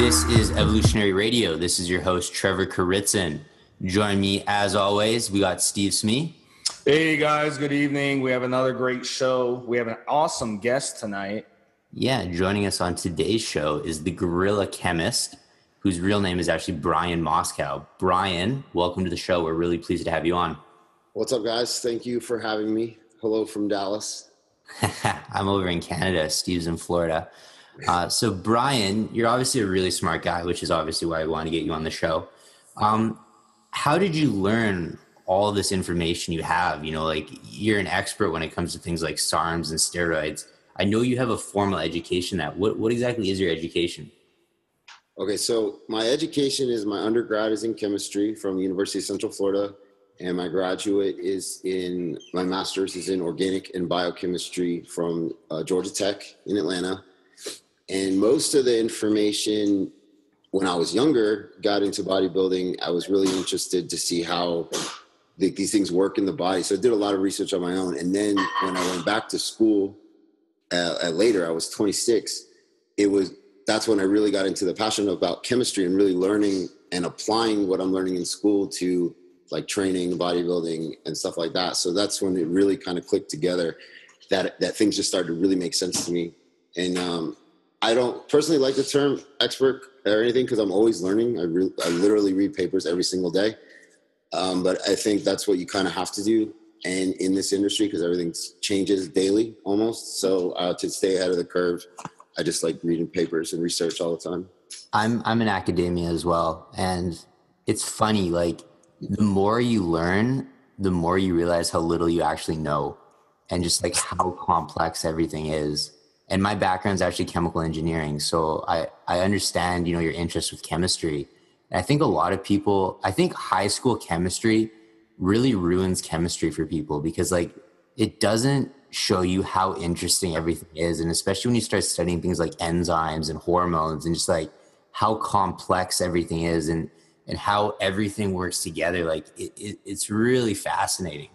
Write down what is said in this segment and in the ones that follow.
This is Evolutionary Radio. This is your host, Trevor Kouritzin. Join me, as always, we got Steve Smee. Hey, guys. Good evening. We have another great show. We have an awesome guest tonight. Yeah, joining us on today's show is the Guerrilla Chemist, whose real name is actually Brian Moscow. Brian, welcome to the show. We're really pleased to have you on. What's up, guys? Thank you for having me. Hello from Dallas. I'm over in Canada. Steve's in Florida. So Brian, you're obviously a really smart guy, which is obviously why I want to get you on the show. How did you learn all this information you have? You know, like, you're an expert when it comes to things like SARMs and steroids. I know you have a formal education. What exactly is your education? Okay, so my education is, my undergrad is in chemistry from the University of Central Florida, and my my master's is in organic and biochemistry from Georgia Tech in Atlanta. And most of the information when I was younger, got into bodybuilding, I was really interested to see how these things work in the body. So I did a lot of research on my own. And then when I went back to school later, I was 26, that's when I really got into the passion about chemistry and really learning and applying what I'm learning in school to like training, bodybuilding and stuff like that. So that's when it really kind of clicked together that things just started to really make sense to me. And I don't personally like the term expert or anything because I'm always learning. I literally read papers every single day. But I think that's what you kind of have to do and in this industry because everything changes daily almost. So to stay ahead of the curve, I just like reading papers and research all the time. I'm in academia as well. And it's funny, like, the more you learn, the more you realize how little you actually know and just like how complex everything is. And my background is actually chemical engineering. So I understand, you know, your interest with chemistry. And I think a lot of people, I think high school chemistry really ruins chemistry for people because like it doesn't show you how interesting everything is. And especially when you start studying things like enzymes and hormones and just like how complex everything is and how everything works together. Like it's really fascinating.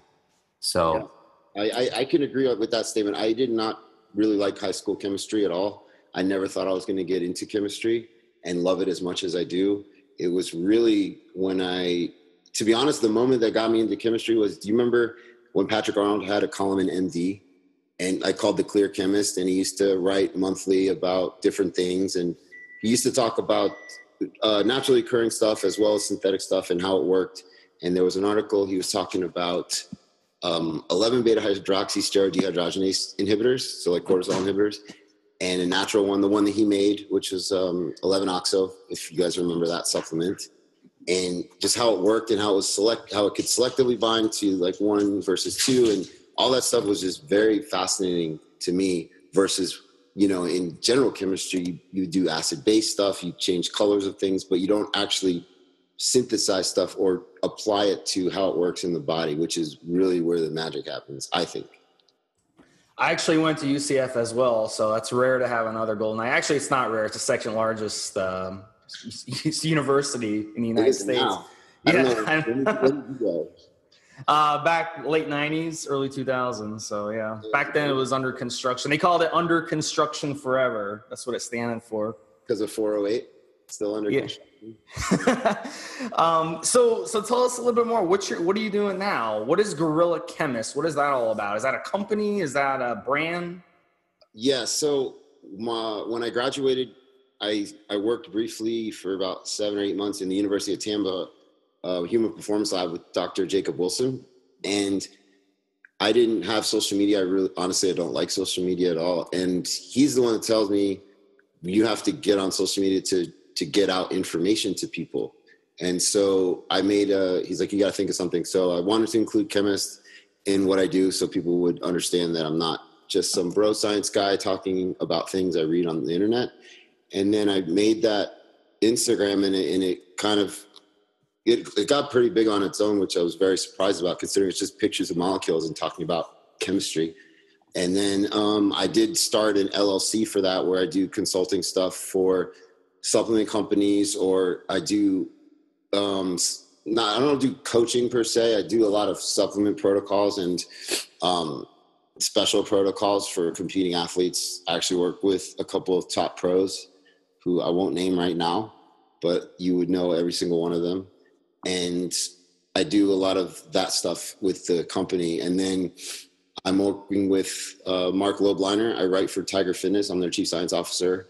So yeah. I can agree with that statement. I did not really like high school chemistry at all. I never thought I was going to get into chemistry and love it as much as I do. It was really to be honest, the moment that got me into chemistry was, do you remember when Patrick Arnold had a column in MD and I called The Clear Chemist, and he used to write monthly about different things. And he used to talk about naturally occurring stuff as well as synthetic stuff and how it worked. And there was an article he was talking about 11 beta hydroxysteroid dehydrogenase inhibitors, so like cortisol inhibitors, and a natural one, the one that he made, which is 11-oxo, if you guys remember that supplement, and just how it worked and how it could selectively bind to like 1 versus 2, and all that stuff was just very fascinating to me. Versus, you know, in general chemistry, you do acid-base stuff, you change colors of things, but you don't actually synthesize stuff or apply it to how it works in the body, which is really where the magic happens, I think. I actually went to UCF as well, so that's rare to have another gold. And actually, it's not rare. It's the second largest university in the United States. Now. I don't know. When did you go? Back late 90s, early 2000s. So yeah, back then it was under construction. They called it under construction forever. That's what it standing for. Because of 408, still under construction. So tell us a little bit more. What are you doing now? What is Guerrilla Chemist? What is that all about? Is that a company? Is that a brand? Yeah. So when I graduated, I worked briefly for about 7 or 8 months in the University of Tampa Human Performance Lab with Dr. Jacob Wilson. And I didn't have social media. Honestly, I don't like social media at all. And he's the one that tells me you have to get on social media to get out information to people. And so he's like, you got to think of something. So I wanted to include chemists in what I do so people would understand that I'm not just some bro science guy talking about things I read on the internet. And then I made that Instagram and it kind of, it got pretty big on its own, which I was very surprised about considering it's just pictures of molecules and talking about chemistry. And then I did start an LLC for that where I do consulting stuff for supplement companies, or I do, I don't do coaching per se. I do a lot of supplement protocols and special protocols for competing athletes. I actually work with a couple of top pros who I won't name right now, but you would know every single one of them. And I do a lot of that stuff with the company. And then I'm working with Mark Lobliner. I write for Tiger Fitness. I'm their chief science officer.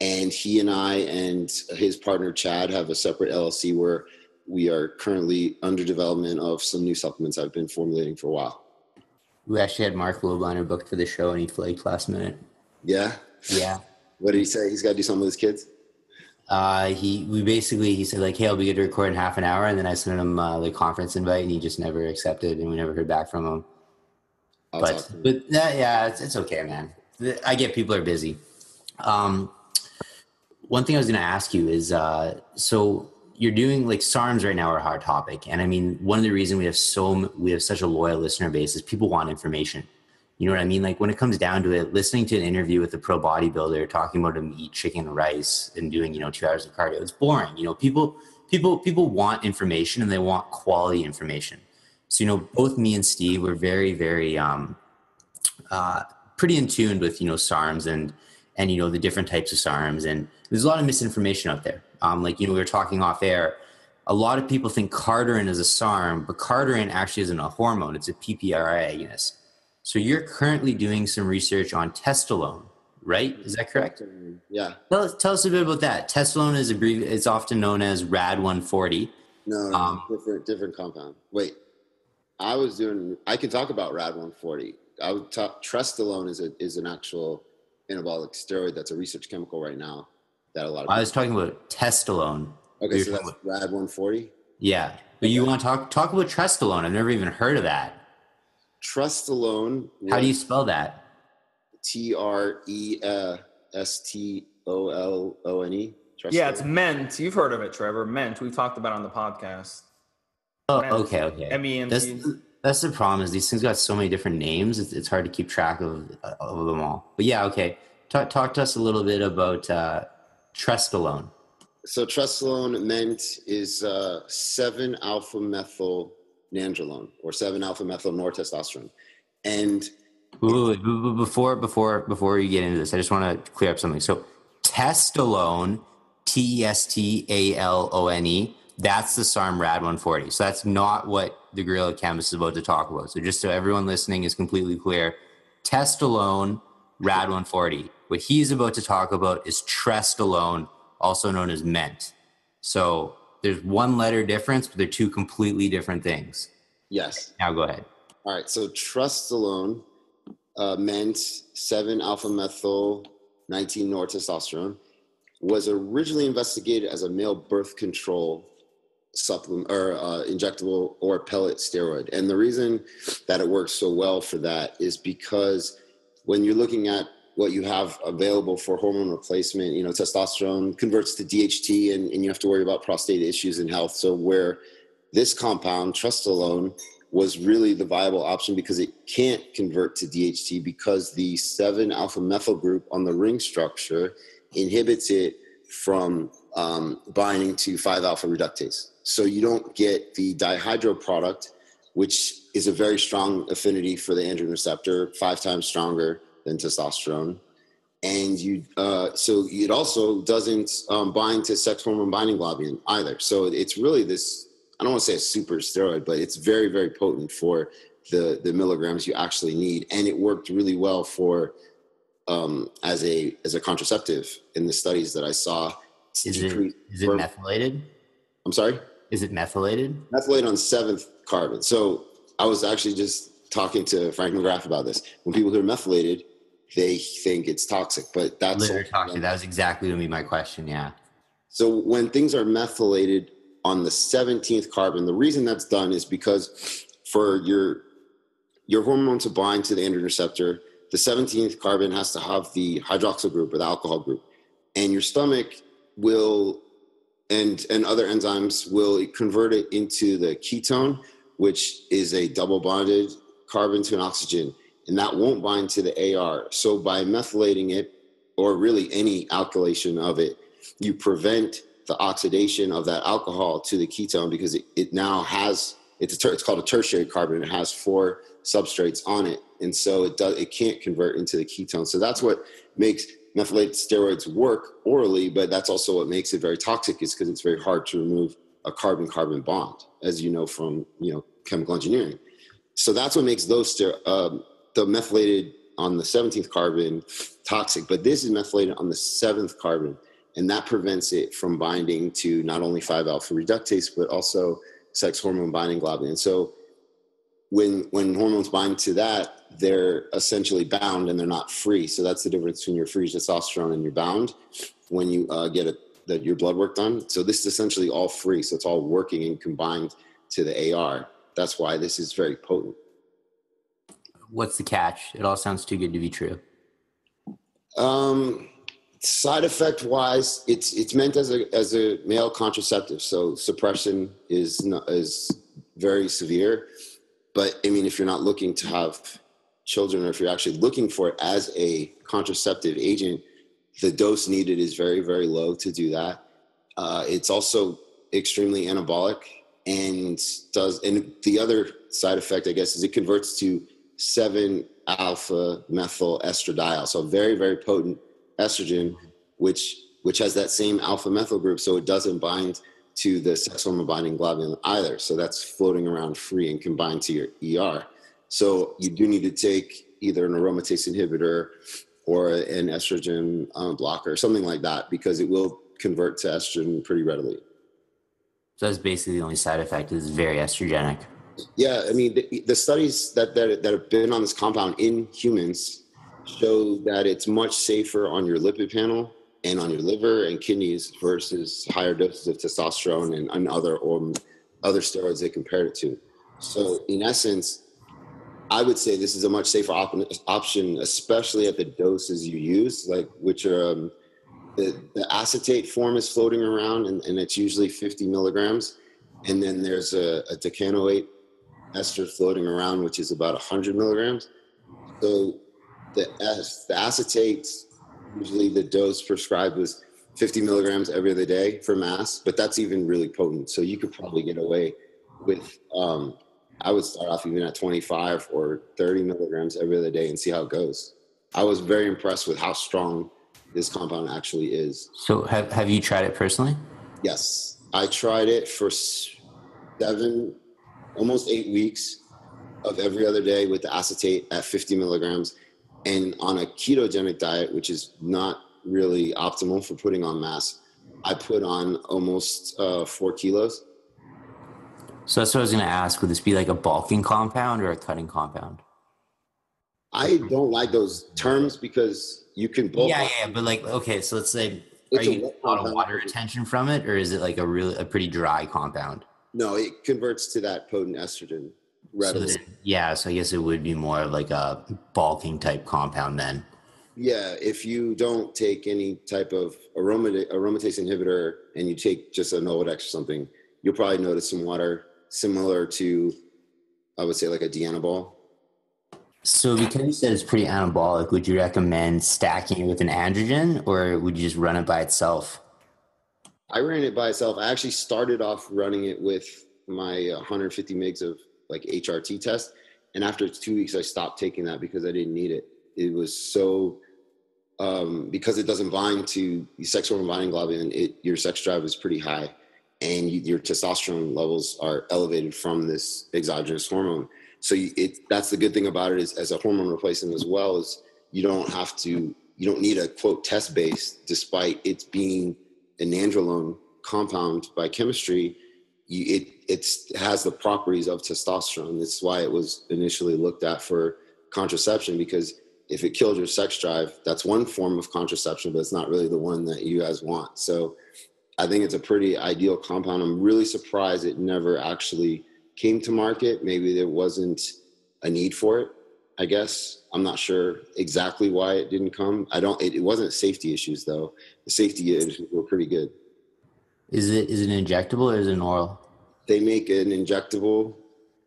And he and I and his partner, Chad, have a separate LLC where we are currently under development of some new supplements I've been formulating for a while. We actually had Mark Lobliner booked for the show and he flaked last minute. Yeah? Yeah. What did he say? He's got to do something with his kids? He said like, hey, I'll be good to record in half an hour. And then I sent him the conference invite and he just never accepted and we never heard back from him. It's okay, man. I get people are busy. One thing I was going to ask you is, so you're doing like SARMs right now are a hard topic. And I mean, one of the reasons we have such a loyal listener base is people want information. You know what I mean? Like when it comes down to it, listening to an interview with a pro bodybuilder talking about him eat chicken and rice and doing, 2 hours of cardio, it's boring. People want information and they want quality information. So, both me and Steve were very, very, pretty in tune with, SARMs and the different types of SARMs. And there's a lot of misinformation out there. We were talking off air. A lot of people think Carterin is a SARM, but Carterin actually isn't a hormone. It's a PPRI agonist. So you're currently doing some research on testosterone, right? Is that correct? Yeah. Tell us a bit about that. Testosterone is it's often known as RAD140. No, different compound. Wait, I can talk about RAD140. I would talk, Trestolone is an actual anabolic steroid that's a research chemical right now that a lot of I was talking about testosterone. Okay, so that's RAD140? Yeah. But you want to talk about Trestolone. I've never even heard of that. Trestolone. How do you spell that? Trestolone. Yeah, it's Ment. You've heard of it, Trevor. Ment. We've talked about it on the podcast. Oh, Ment. okay. MENT. That's the problem is these things got so many different names. It's hard to keep track of them all. But yeah, okay. Talk to us a little bit about Trestolone. So Trestolone Ment is 7-alpha-methyl nandrolone or 7-alpha-methyl nortestosterone. And before you get into this, I just want to clear up something. So Testolone, Testalone, that's the SARM RAD140. So that's not what the Guerrilla Chemist is about to talk about. So just so everyone listening is completely clear, Testolone RAD140. What he's about to talk about is Trestolone, also known as Ment. So there's one letter difference, but they're two completely different things. Yes. Now go ahead. All right. So Trestolone, Ment, 7-alpha-methyl 19-nortestosterone, was originally investigated as a male birth control supplement or injectable or pellet steroid. And the reason that it works so well for that is because when you're looking at what you have available for hormone replacement, testosterone converts to DHT and you have to worry about prostate issues and health. So where this compound, Trestolone, was really the viable option because it can't convert to DHT because the 7-alpha-methyl group on the ring structure inhibits it from binding to 5-alpha reductase. So you don't get the dihydro product, which is a very strong affinity for the androgen receptor, 5 times stronger than testosterone. And so it also doesn't bind to sex hormone binding globulin either. So it's really this, I don't want to say a super steroid, but it's very, very potent for the milligrams you actually need. And it worked really well for as a contraceptive in the studies that I saw. Is it methylated? I'm sorry? Is it methylated? Methylated on 7th carbon. So I was actually just talking to Frank McGrath about this. When people hear methylated, they think it's toxic, but that's literally toxic. That was exactly going to be my question. Yeah. So when things are methylated on the 17th carbon, the reason that's done is because for your hormone to bind to the androgen receptor, the 17th carbon has to have the hydroxyl group or the alcohol group, and your stomach will and other enzymes will convert it into the ketone, which is a double bonded carbon to an oxygen, and that won't bind to the AR. So by methylating it, or really any alkylation of it, you prevent the oxidation of that alcohol to the ketone because it now has, it's called a tertiary carbon. It has 4 substrates on it. And so it can't convert into the ketone. So that's what makes methylated steroids work orally, but that's also what makes it very toxic, is because it's very hard to remove a carbon-carbon bond, as you know from chemical engineering. So that's what makes those the methylated on the 17th carbon toxic. But this is methylated on the 7th carbon, and that prevents it from binding to not only 5-alpha reductase, but also sex hormone binding globulin. So when hormones bind to that, they're essentially bound and they're not free. So that's the difference between your free testosterone and your bound when you get your blood work done. So this is essentially all free. So it's all working and combined to the AR. That's why this is very potent. What's the catch? It all sounds too good to be true. Side effect wise, it's meant as a male contraceptive. So suppression is very severe. But I mean, if you're not looking to have children, or if you're actually looking for it as a contraceptive agent, the dose needed is very, very low to do that. It's also extremely anabolic, and the other side effect, I guess, is it converts to 7-alpha methyl estradiol. So very, very potent estrogen, which has that same alpha methyl group. So it doesn't bind to the sex hormone binding globulin either. So that's floating around free and combined to your ER. So you do need to take either an aromatase inhibitor or an estrogen blocker, something like that, because it will convert to estrogen pretty readily. So that's basically the only side effect, is very estrogenic. Yeah, I mean, the studies that have been on this compound in humans show that it's much safer on your lipid panel and on your liver and kidneys versus higher doses of testosterone and other steroids they compared it to. So in essence, I would say this is a much safer option, especially at the doses you use, like which are the acetate form is floating around, and it's usually 50 milligrams. And then there's a decanoate ester floating around, which is about 100 milligrams. So the acetate, usually the dose prescribed was 50 milligrams every other day for mass, but that's even really potent. So you could probably get away with, I would start off even at 25 or 30 milligrams every other day and see how it goes. I was very impressed with how strong this compound actually is. So have you tried it personally? Yes, I tried it for almost 8 weeks of every other day with the acetate at 50 milligrams. And on a ketogenic diet, which is not really optimal for putting on mass, I put on almost 4 kilos. So that's what I was going to ask. Would this be like a bulking compound or a cutting compound? I don't like those terms because you can bulk. Yeah. But like, okay, so let's say, are you getting a lot of water retention from it, or is it like a pretty dry compound? No, it converts to that potent estrogen readily. So I guess it would be more of like a bulking type compound then. Yeah, if you don't take any type of aromatase inhibitor and you take just a Nolvadex or something, you'll probably notice some water similar to, I would say, like a Dianabol. So because you said it's pretty anabolic, would you recommend stacking it with an androgen, or would you just run it by itself? I ran it by itself. I actually started off running it with my 150 mgs of like HRT test. And after 2 weeks, I stopped taking that because I didn't need it. It was so, because it doesn't bind to sex hormone binding globulin, your sex drive is pretty high, and your testosterone levels are elevated from this exogenous hormone. So that's the good thing about it, is as a hormone replacement as well, is you don't need a quote test base, despite it being an androlone compound by chemistry. It has the properties of testosterone. That's why it was initially looked at for contraception, because if it killed your sex drive, that's one form of contraception, but it's not really the one that you guys want. So I think it's a pretty ideal compound. I'm really surprised it never actually came to market. Maybe there wasn't a need for it, I guess. I'm not sure exactly why it didn't come. It wasn't safety issues though. The safety issues were pretty good. Is it injectable or is it an oral? They make an injectable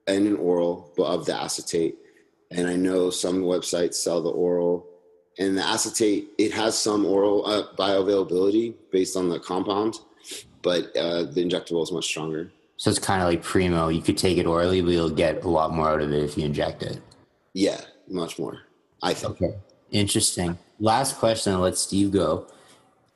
and an oral, but of the acetate. And I know some websites sell the oral. And the acetate, it has some oral bioavailability based on the compound, but the injectable is much stronger. So it's kind of like Primo. You could take it orally, but you'll get a lot more out of it if you inject it. Yeah, much more, I think. Okay. Interesting. Last question, I'll let Steve go.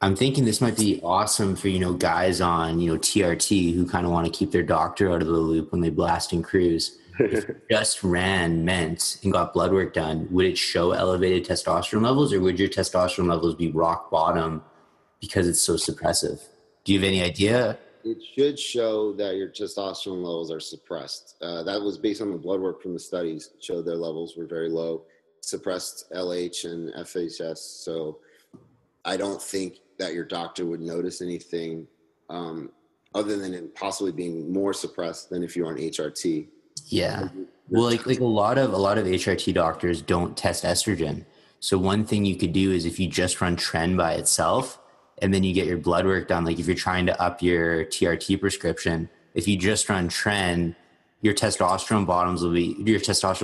I'm thinking this might be awesome for, guys on, TRT who kind of want to keep their doctor out of the loop when they blast and cruise. If you just ran MENT and got blood work done, would it show elevated testosterone levels, or would your testosterone levels be rock bottom because it's so suppressive? Do you have any idea? It should show that your testosterone levels are suppressed. That was based on the blood work from the studies. It showed their levels were very low, suppressed LH and FHS. So I don't think that your doctor would notice anything other than it possibly being more suppressed than if you're on HRT. Yeah. Well, like a lot of HRT doctors don't test estrogen. So one thing you could do is if you just run tren by itself and then you get your blood work done, like if you're trying to up your TRT prescription, if you just run tren, your testosterone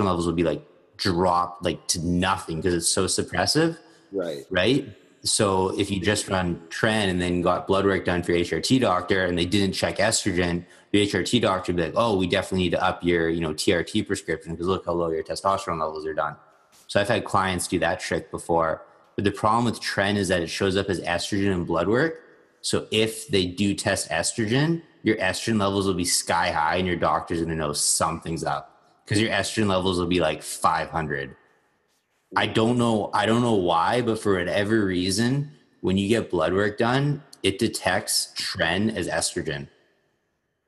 levels will be like dropped like to nothing because it's so suppressive. Right. So if you just run tren and then got blood work done for your HRT doctor and they didn't check estrogen, the HRT doctor would be like, oh, we definitely need to up your, TRT prescription because look how low your testosterone levels are done. So I've had clients do that trick before. But the problem with tren is that it shows up as estrogen in blood work. So if they do test estrogen, your estrogen levels will be sky high and your doctor's going to know something's up because your estrogen levels will be like 500. I don't know why, but for whatever reason, when you get blood work done, it detects tren as estrogen.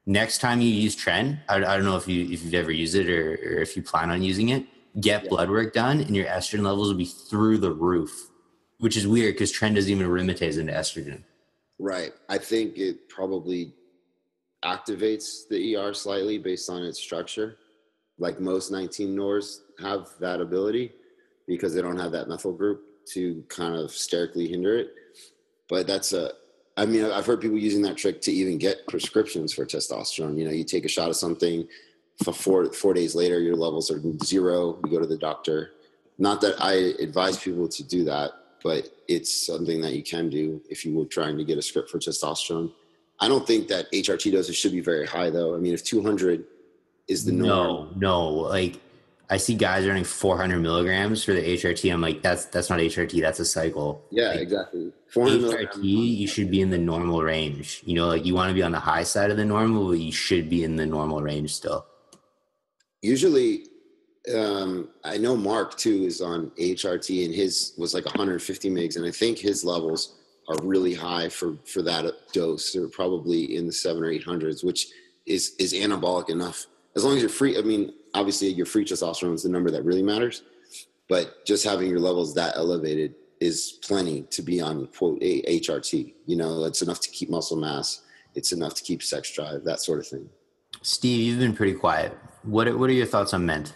Next time you use tren, I don't know if you've ever used it or if you plan on using it, get blood work done and your estrogen levels will be through the roof, which is weird because tren doesn't even aromatase into estrogen. Right. I think it probably activates the ER slightly based on its structure. Like most 19 NORs have that ability because they don't have that methyl group to kind of sterically hinder it. But I've heard people using that trick to even get prescriptions for testosterone. You take a shot of something, for 4 days later, your levels are 0. You go to the doctor. Not that I advise people to do that, but it's something that you can do if you were trying to get a script for testosterone. I don't think that HRT doses should be very high, though. I mean, if 200 is the norm. No. Like, I see guys running 400 milligrams for the HRT. I'm like, that's not HRT. That's a cycle. Yeah, like, exactly. HRT, you should be in the normal range. You want to be on the high side of the normal, but you should be in the normal range still. Usually, I know Mark too is on HRT and his was like 150 mgs. And I think his levels are really high for that dose. They're probably in the 700 or 800s, which is anabolic enough. As long as you're free. I mean, obviously your free testosterone is the number that really matters, but just having your levels that elevated is plenty to be on quote HRT. It's enough to keep muscle mass. It's enough to keep sex drive, that sort of thing. Steve, you've been pretty quiet. What are your thoughts on MENT?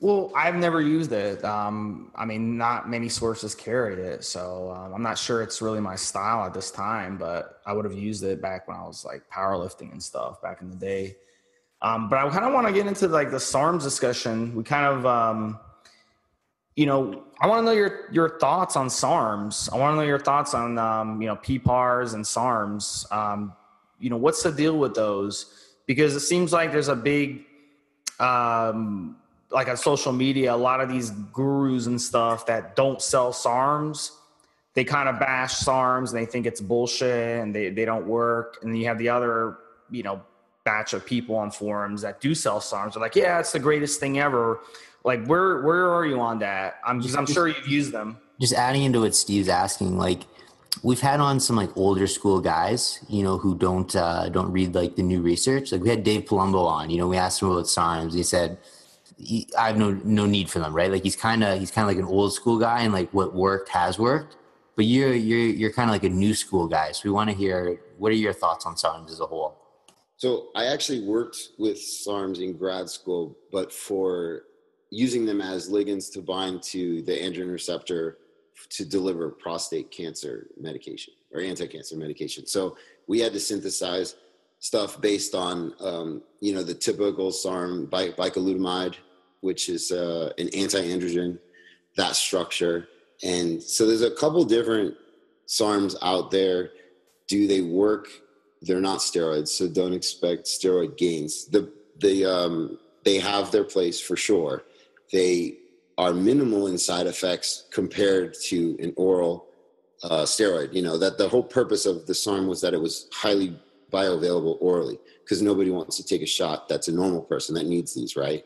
Well, I've never used it. Not many sources carry it, so I'm not sure it's really my style at this time, but I would have used it back when I was like powerlifting and stuff back in the day. But I kind of want to get into like the SARMs discussion. We kind of, I want to know your thoughts on SARMs. I want to know your thoughts on, PPARs and SARMs. What's the deal with those? Because it seems like there's a big, like on social media, a lot of these gurus and stuff that don't sell SARMs, they kind of bash SARMs and they think it's bullshit and they don't work. And then you have the other, batch of people on forums that do sell SARMs. They're like, yeah, it's the greatest thing ever. Like, where are you on that? I'm sure you've used them. Just adding into what Steve's asking, like, we've had on some like older school guys, who don't read like the new research. Like we had Dave Palumbo on, we asked him about SARMs. He said, I have no need for them, right? Like he's kind of like an old school guy, and like what worked has worked. But you're kind of like a new school guy. So we want to hear, what are your thoughts on SARMs as a whole? So I actually worked with SARMs in grad school, but for using them as ligands to bind to the androgen receptor to deliver prostate cancer medication or anti-cancer medication. So we had to synthesize stuff based on, the typical SARM, bicalutamide, which is an anti-androgen, that structure. And so there's a couple different SARMs out there. Do they work? They're not steroids, so don't expect steroid gains. They have their place for sure. They are minimal in side effects compared to an oral steroid. You know, that the whole purpose of the SARM was that it was highly bioavailable orally, because nobody wants to take a shot that's a normal person that needs these, right?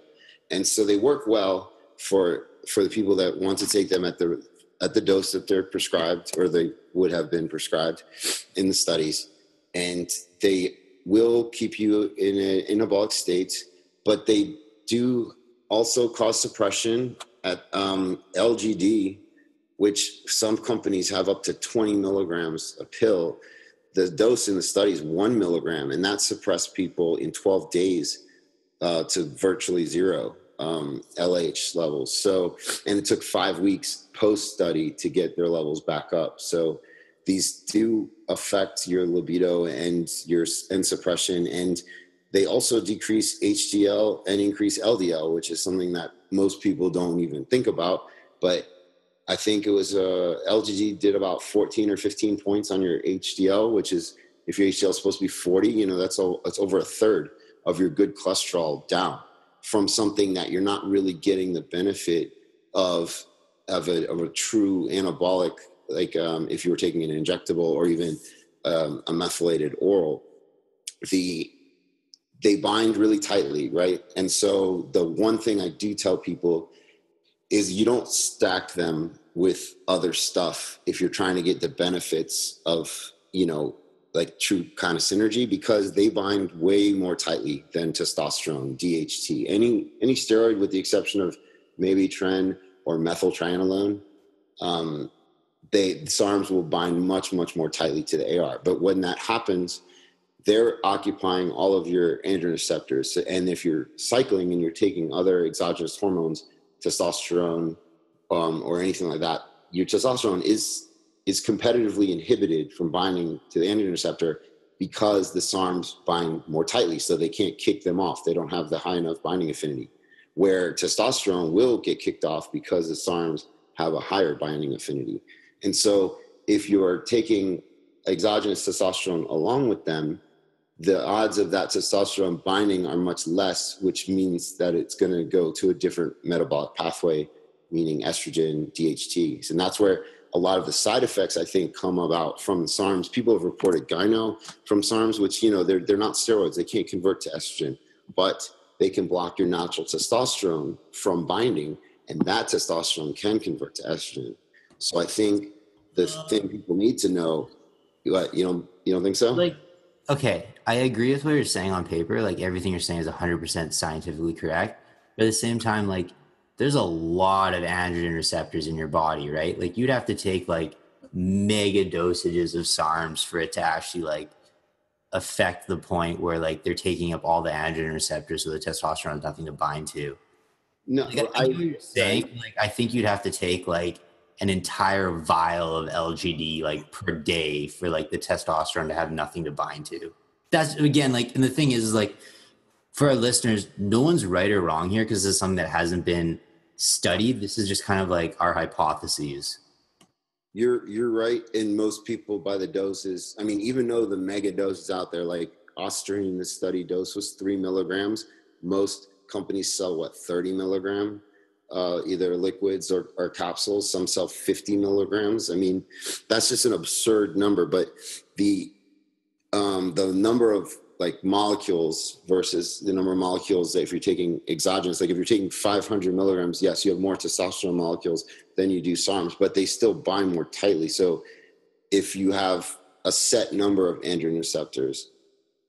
And so they work well for the people that want to take them at the dose that they're prescribed, or they would have been prescribed in the studies. And they will keep you in an anabolic state, but they do also cause suppression at LGD, which some companies have up to 20 milligrams a pill. The dose in the study is 1 milligram, and that suppressed people in 12 days to virtually zero LH levels. So, and it took 5 weeks post-study to get their levels back up. So these do affect your libido and suppression, and they also decrease HDL and increase LDL, which is something that most people don't even think about. But I think it was LGD did about 14 or 15 points on your HDL, which is, if your HDL is supposed to be 40, you know, that's over a third of your good cholesterol down from something that you're not really getting the benefit of a true anabolic, like if you were taking an injectable or even a methylated oral. They bind really tightly, right? And so the one thing I do tell people is you don't stack them with other stuff if you're trying to get the benefits of, you know, like true kind of synergy, because they bind way more tightly than testosterone, DHT. Any steroid, with the exception of maybe tren or methyltranolone, SARMs will bind much, much more tightly to the AR. But when that happens, they're occupying all of your androgen receptors. And if you're cycling and you're taking other exogenous hormones, testosterone, or anything like that, your testosterone is competitively inhibited from binding to the androgen receptor because the SARMs bind more tightly, so they can't kick them off. They don't have the high enough binding affinity, where testosterone will get kicked off because the SARMs have a higher binding affinity. And so if you're taking exogenous testosterone along with them, the odds of that testosterone binding are much less, which means that it's going to go to a different metabolic pathway, meaning estrogen, DHTs. And that's where a lot of the side effects, I think, come about from the SARMs. People have reported gyno from SARMs, which, you know, they're not steroids. They can't convert to estrogen, but they can block your natural testosterone from binding, and that testosterone can convert to estrogen. So I think the thing people need to know, you don't think so? Like, okay, I agree with what you're saying on paper. Like, everything you're saying is 100% scientifically correct. But at the same time, like, there's a lot of androgen receptors in your body, right? Like, you'd have to take like mega dosages of SARMs for it to actually like affect the point where like they're taking up all the androgen receptors, so the testosterone has nothing to bind to. No, like, I think you'd have to take like an entire vial of LGD like per day for like the testosterone to have nothing to bind to. That's, again, like, and the thing is like, for our listeners, no one's right or wrong here, because this is something that hasn't been studied. This is just kind of like our hypotheses. You're right. And most people, by the doses, I mean, even though the mega doses out there, like Austrian, the study dose was 3 milligrams. Most companies sell 30 milligram, either liquids or capsules. Some sell 50 milligrams. I mean, that's just an absurd number. But the number of like molecules versus the number of molecules that if you're taking exogenous, like if you're taking 500 milligrams, yes, you have more testosterone molecules than you do SARMs, but they still bind more tightly. So if you have a set number of androgen receptors,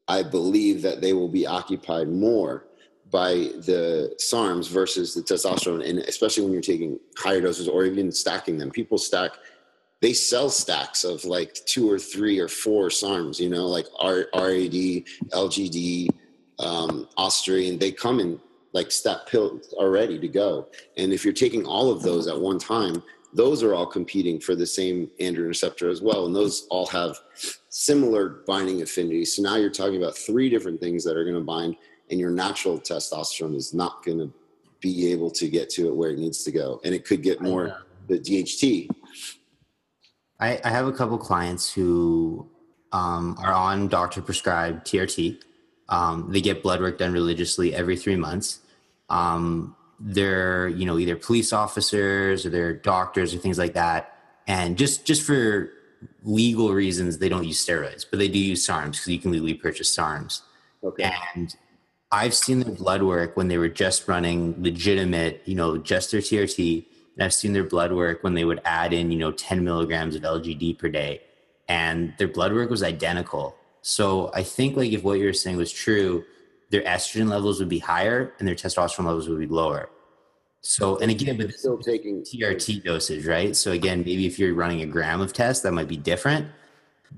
I believe that they will be occupied more by the SARMs versus the testosterone. And especially when you're taking higher doses or even stacking them, they sell stacks of like 2 or 3 or 4 SARMs, you know, like RAD, LGD, Austrian. They come in like stack pills are ready to go. And if you're taking all of those at one time, those are all competing for the same androgen receptor as well. And those all have similar binding affinities. So now you're talking about 3 different things that are going to bind, and your natural testosterone is not going to be able to get to it where it needs to go. And it could get more the DHT. I have a couple clients who are on doctor-prescribed TRT. They get blood work done religiously every 3 months. they're, you know, either police officers or they're doctors or things like that. And just for legal reasons, they don't use steroids, but they do use SARMs because you can legally purchase SARMs. Okay. And I've seen their blood work when they were just running legitimate, you know, just their TRT. And I've seen their blood work when they would add in, you know, 10 milligrams of LGD per day. And their blood work was identical. So I think like if what you're saying was true, their estrogen levels would be higher and their testosterone levels would be lower. So, and again, but still taking TRT dosage, right? So again, maybe if you're running a gram of test, that might be different.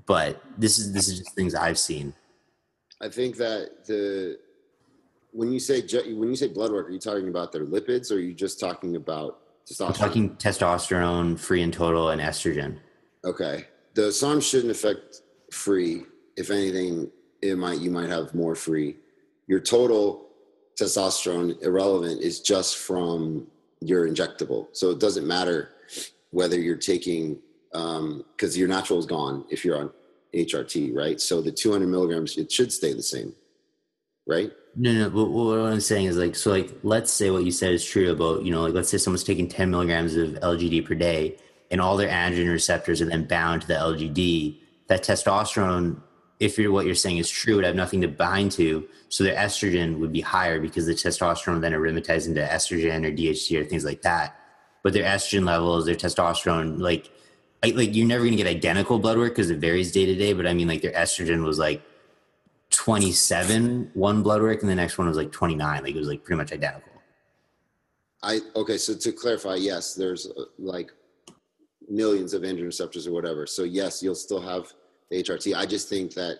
But this is just things I've seen. I think that when you say blood work, are you talking about their lipids, or are you just talking about testosterone? I'm talking testosterone, free and total, and estrogen. Okay, the SARM shouldn't affect free. If anything, you might have more free. Your total testosterone, irrelevant, is just from your injectable. So it doesn't matter whether you're taking, because your natural is gone if you're on HRT, right? So the 200 milligrams, it should stay the same, right? No. What I'm saying is like, so like, let's say what you said is true about, you know, like let's say someone's taking 10 milligrams of LGD per day and all their androgen receptors are then bound to the LGD. That testosterone, if what you're saying is true, would have nothing to bind to. So their estrogen would be higher because the testosterone then aromatizes into estrogen or DHT or things like that. But their estrogen levels, their testosterone, like you're never going to get identical blood work because it varies day to day. But I mean, like their estrogen was like 27 one blood work and the next one was like 29. Like it was like pretty much identical. Okay, so to clarify, yes, there's like millions of androgen receptors or whatever. So yes, you'll still have the HRT. I just think that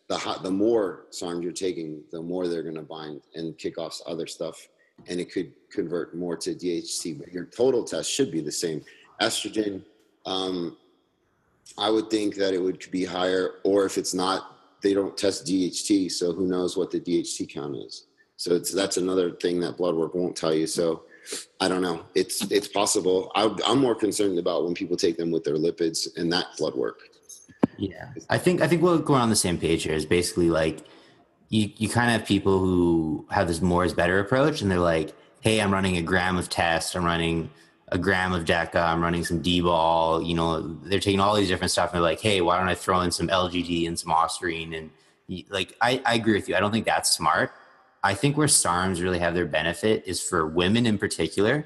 the more SARMs you're taking, the more they're going to bind and kick off other stuff, and it could convert more to DHT. But your total test should be the same. Estrogen, I would think that it would be higher, or if it's not, they don't test DHT, so who knows what the DHT count is. So that's another thing that blood work won't tell you. So I don't know. It's possible. I'm more concerned about when people take them with their lipids and that blood work. Yeah, I think we're on the same page here. Is basically like you kind of have people who have this more is better approach, and they're like, hey, I'm running a gram of test, I'm running a gram of DECA, I'm running some D-ball. You know, they're taking all these different stuff, and they're like, hey, why don't I throw in some LGD and some ostarine? And like, I agree with you. I don't think that's smart. I think where SARMs really have their benefit is for women in particular,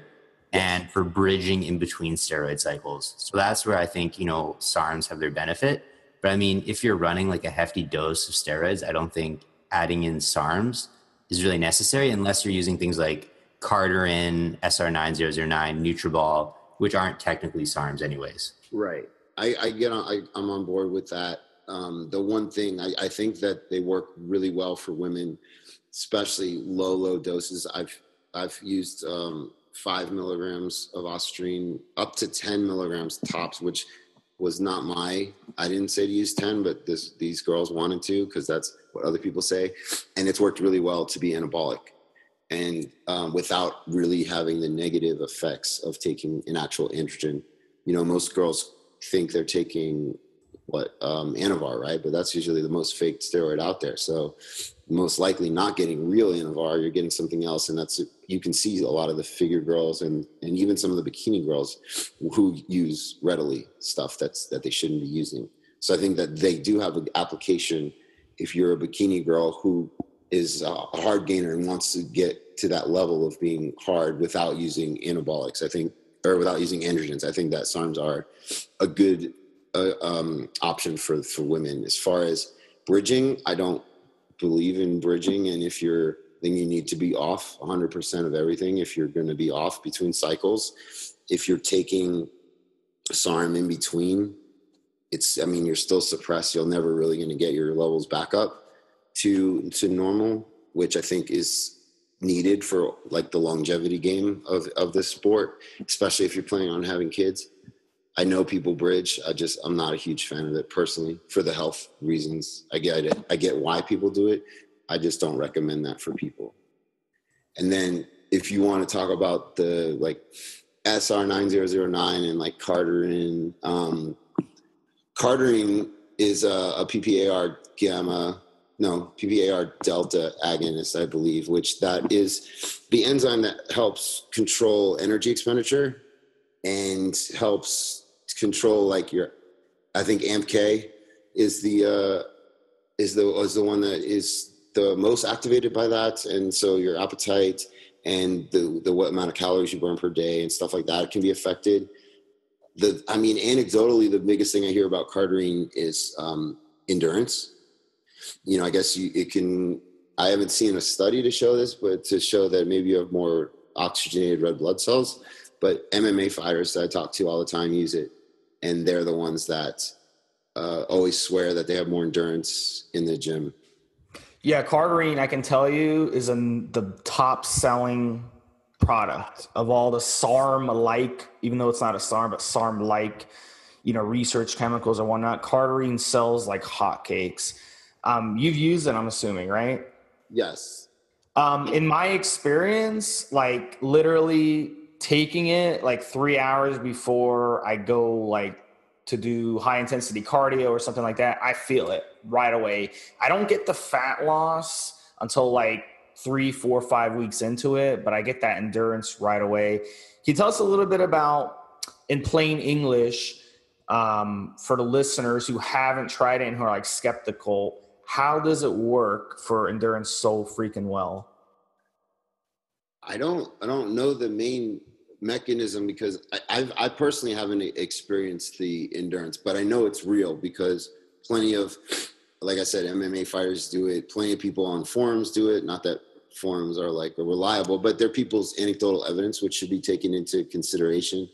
and for bridging in between steroid cycles. So that's where I think, you know, SARMs have their benefit. But I mean, if you're running like a hefty dose of steroids, I don't think adding in SARMs is really necessary unless you're using things like Carterin, SR9009, Nutribol, which aren't technically SARMs anyways. Right. I'm on board with that. The one thing I think that they work really well for women, especially low doses. I've used 5 milligrams of ostarine up to 10 milligrams tops, which was not I didn't say to use 10, but these girls wanted to, because that's what other people say. And it's worked really well to be anabolic and without really having the negative effects of taking an actual androgen. You know, most girls think they're taking Anavar, right? But that's usually the most fake steroid out there. So most likely not getting real Anavar, you're getting something else. And you can see a lot of the figure girls and even some of the bikini girls who use readily stuff that they shouldn't be using. So I think that they do have an application if you're a bikini girl who is a hard gainer and wants to get to that level of being hard without using anabolics, or without using androgens. I think that SARMs are a good option for women. As far as bridging, I don't believe in bridging. And then you need to be off 100% of everything. If you're going to be off between cycles, if you're taking SARM in between, you're still suppressed. You're never really going to get your levels back up to normal, which I think is needed for like the longevity game of this sport, especially if you're planning on having kids. I know people bridge. I'm not a huge fan of it personally for the health reasons. I get it. I get why people do it. I just don't recommend that for people. And then if you want to talk about the like SR9009 and like Carterin, Carterin is a PPAR gamma No, PPAR delta agonist, I believe, which that is the enzyme that helps control energy expenditure and helps control like your, I think AMPK is the one that is the most activated by that. And so your appetite and the what amount of calories you burn per day and stuff like that can be affected. Anecdotally, the biggest thing I hear about cardarine is endurance. I guess I haven't seen a study to show this, but to show that maybe you have more oxygenated red blood cells. But MMA fighters that I talk to all the time use it. And they're the ones that always swear that they have more endurance in the gym. Yeah, cardarine, I can tell you, is the top selling product of all the SARM-like, even though it's not a SARM, but SARM-like, research chemicals and whatnot. Cardarine sells like hotcakes. You've used it, I'm assuming, right? Yes. In my experience, like literally taking it like 3 hours before I go like to do high intensity cardio or something like that, I feel it right away. I don't get the fat loss until like 3, 4, 5 weeks into it, but I get that endurance right away. Can you tell us a little bit about, in plain English, for the listeners who haven't tried it and who are like skeptical, how does it work for endurance so freaking well? I don't know the main mechanism because I personally haven't experienced the endurance, but I know it's real because plenty of, like I said, MMA fighters do it. Plenty of people on forums do it. Not that forums are like reliable, but they're people's anecdotal evidence, which should be taken into consideration.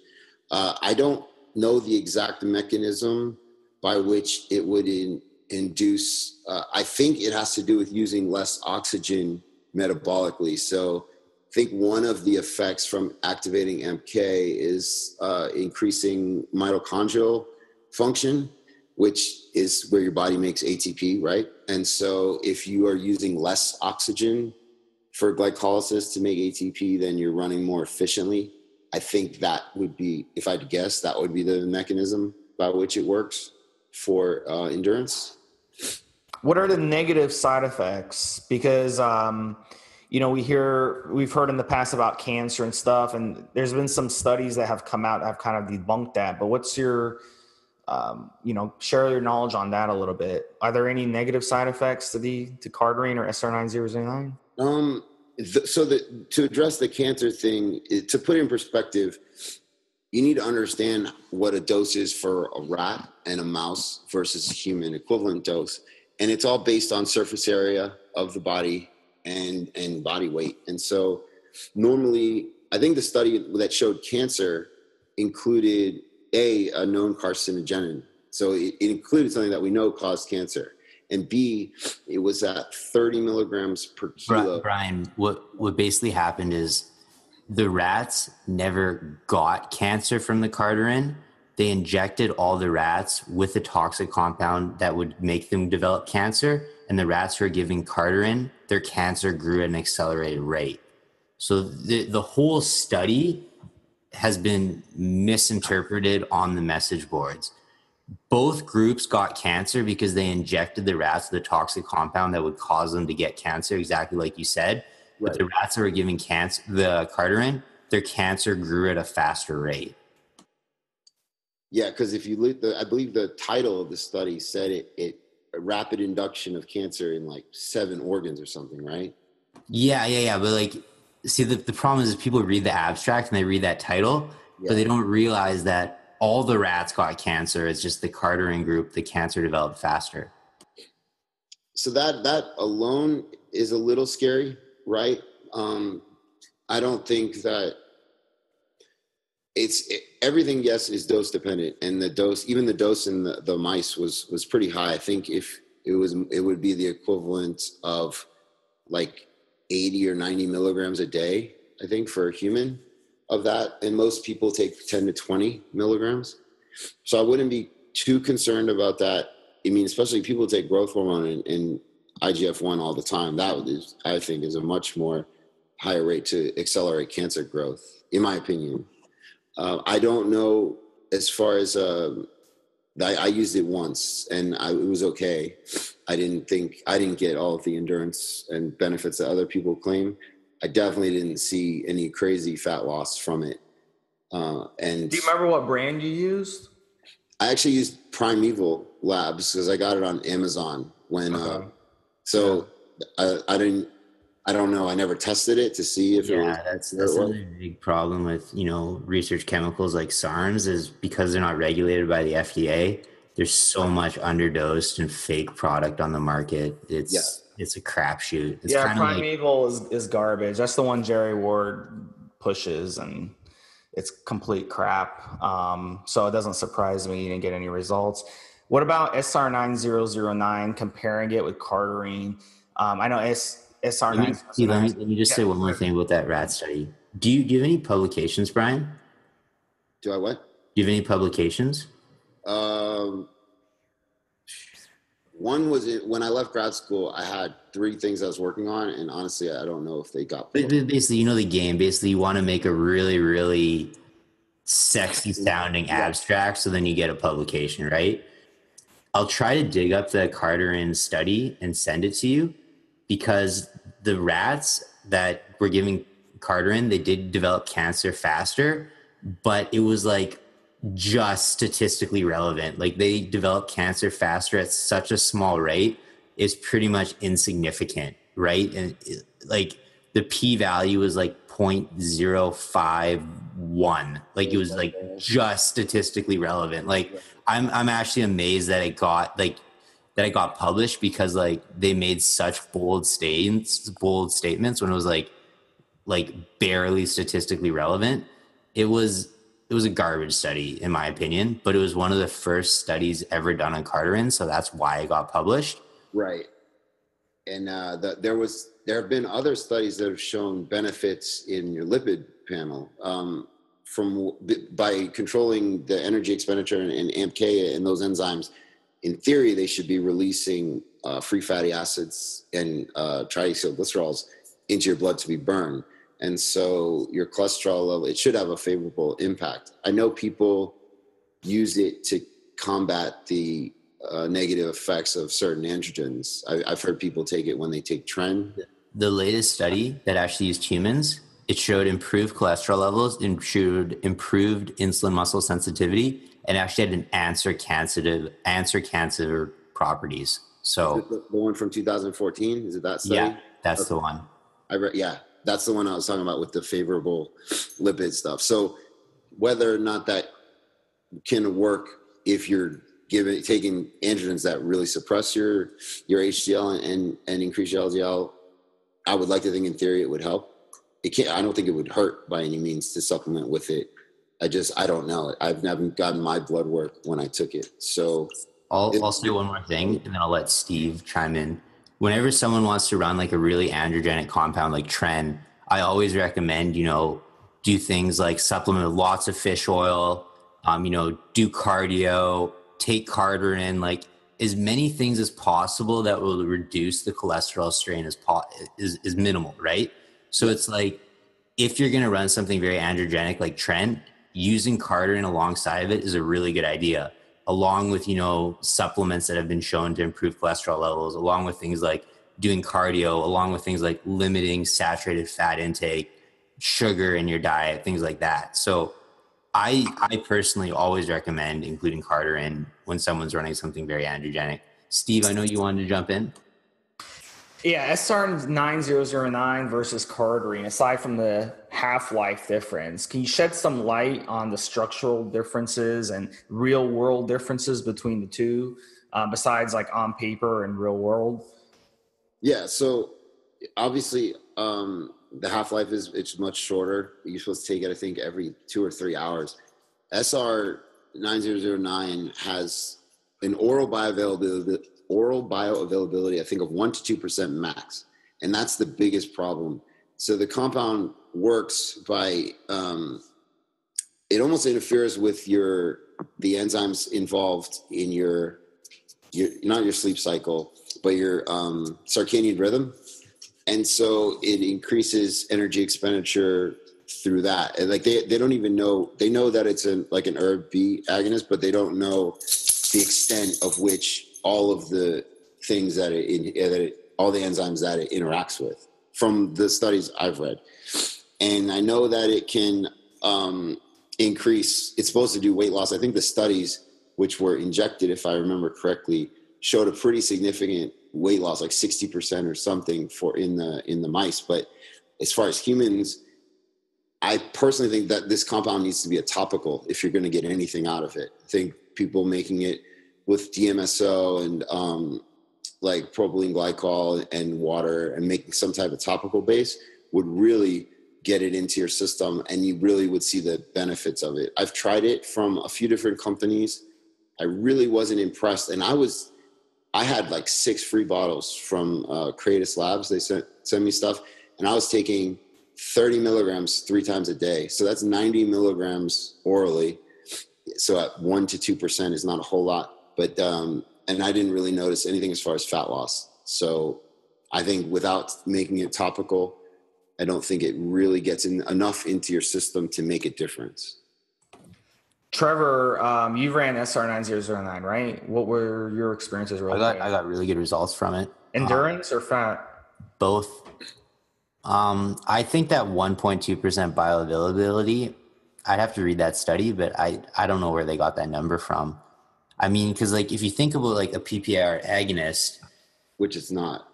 I don't know the exact mechanism by which it would induce. I think it has to do with using less oxygen metabolically. So I think one of the effects from activating MK is increasing mitochondrial function, which is where your body makes ATP, right? And so if you are using less oxygen for glycolysis to make ATP, then you're running more efficiently. I think that would be, if I had to guess, that would be the mechanism by which it works for endurance. What are the negative side effects? Because, we've heard in the past about cancer and stuff, and there's been some studies that have come out that have kind of debunked that. But what's your, share your knowledge on that a little bit. Are there any negative side effects to cardarine or SR9009? To address the cancer thing, to put it in perspective, you need to understand what a dose is for a rat and a mouse versus human equivalent dose. And it's all based on surface area of the body and body weight. And so normally, I think the study that showed cancer included a known carcinogen. So it included something that we know caused cancer. And B, it was at 30 milligrams per kilo. Brian, what basically happened is the rats never got cancer from the cardarine. They injected all the rats with a toxic compound that would make them develop cancer. And the rats who are giving cardarine, their cancer grew at an accelerated rate. So the whole study has been misinterpreted on the message boards. Both groups got cancer because they injected the rats with a toxic compound that would cause them to get cancer, exactly like you said. Right. But the rats that were giving the cardarine, their cancer grew at a faster rate. Yeah, because if you look, I believe the title of the study said it a rapid induction of cancer in like 7 organs or something, right? Yeah. But like, see, the problem is people read the abstract and they read that title, but they don't realize that all the rats got cancer. It's just the cardarine group, the cancer developed faster. So that alone is a little scary, right? I don't think that everything, yes, is dose dependent, and even the dose in the mice was pretty high. I think if it would be the equivalent of like 80 or 90 milligrams a day, I think, for a human of that. And most people take 10 to 20 milligrams. So I wouldn't be too concerned about that. I mean, especially people take growth hormone and IGF-1 all the time. That is, I think, is a much more higher rate to accelerate cancer growth, in my opinion. I don't know as far as I used it once and it was okay. I didn't get all of the endurance and benefits that other people claim. I definitely didn't see any crazy fat loss from it. And do you remember what brand you used? I actually used Primeval Labs because I got it on Amazon when, I don't know. I never tested it to see if it was. That's another big problem with, research chemicals like SARMs is because they're not regulated by the FDA. There's so much underdosed and fake product on the market. It's a crapshoot. It's Primeval is garbage. That's the one Jerry Ward pushes, and it's complete crap. So it doesn't surprise me you didn't get any results. What about SR9009, comparing it with Cardarine? I know SR9. Let me just say one more thing about that rat study. Do you have any publications, Brian? Do I what? Do you have any publications? One was when I left grad school, I had 3 things I was working on, and honestly, I don't know if they got. Basically, the game. Basically, you want to make a really, really sexy sounding abstract, so then you get a publication, right? I'll try to dig up the Cardarine study and send it to you, because the rats that were giving Cardarine, they did develop cancer faster, but it was like just statistically relevant. Like they developed cancer faster at such a small rate, it's pretty much insignificant, right? And like the p-value was like 0.051. Like it was like just statistically relevant. Like I'm actually amazed that it got published, because like they made such bold statements when it was like barely statistically relevant. It was a garbage study in my opinion, but it was one of the first studies ever done on Cardarine, so that's why it got published. Right. And there have been other studies that have shown benefits in your lipid panel by controlling the energy expenditure and AMPK and those enzymes. In theory, they should be releasing free fatty acids and triglycerols into your blood to be burned. And so your cholesterol level, it should have a favorable impact. I know people use it to combat the negative effects of certain androgens. I've heard people take it when they take Tren. The latest study that actually used humans, it showed improved cholesterol levels, improved insulin muscle sensitivity, and actually had an answer cancer properties. So the one from 2014, is it that study? Yeah, that's the one. That's the one I was talking about with the favorable lipid stuff. So whether or not that can work if you're taking androgens that really suppress your HDL and increase your LDL, I would like to think in theory it would help. I don't think it would hurt by any means to supplement with it. I don't know. I've never gotten my blood work when I took it. So I'll say one more thing, and then I'll let Steve chime in. Whenever someone wants to run like a really androgenic compound like Tren, I always recommend, do things like supplement with lots of fish oil, do cardio, take Cardarine, like as many things as possible that will reduce the cholesterol strain is minimal, right? So it's like, if you're going to run something very androgenic like Tren, using Cardarine alongside of it is a really good idea, along with, supplements that have been shown to improve cholesterol levels, along with things like doing cardio, along with things like limiting saturated fat intake, sugar in your diet, things like that. So I personally always recommend including Cardarine when someone's running something very androgenic. Steve, I know you wanted to jump in. Yeah, SR9009 versus Cardarine, aside from the half-life difference, can you shed some light on the structural differences and real-world differences between the two, besides like on paper and real world? Yeah, so obviously the half-life it's much shorter. You're supposed to take it, I think, every 2 or 3 hours. SR9009 has an oral bioavailability, I think, of 1% to 2% max. And that's the biggest problem. So the compound works by, it almost interferes with the enzymes involved in your not your sleep cycle, but your circadian rhythm. And so it increases energy expenditure through that. And like they don't even know, they know that it's like an ERB agonist, but they don't know the extent of which all of the things that all the enzymes that it interacts with from the studies I've read. And I know that it can increase, it's supposed to do weight loss. I think the studies which were injected, if I remember correctly, showed a pretty significant weight loss, like 60% or something in the mice. But as far as humans, I personally think that this compound needs to be a topical if you're going to get anything out of it. I think people making it with DMSO and like propylene glycol and water and making some type of topical base would really get it into your system, and you really would see the benefits of it. I've tried it from a few different companies. I really wasn't impressed. And I had like 6 free bottles from Kouritzin Labs. They sent me stuff, and I was taking 30 milligrams 3 times a day. So that's 90 milligrams orally. So at 1 to 2% is not a whole lot, but, and I didn't really notice anything as far as fat loss. So I think without making it topical, I don't think it really gets enough into your system to make a difference. Trevor, you ran SR9009, right? What were your experiences? I got really good results from it. Endurance or fat? Both. I think that 1.2% bioavailability, I'd have to read that study, but I don't know where they got that number from. I mean, because like if you think about like a PPAR agonist, which it's not.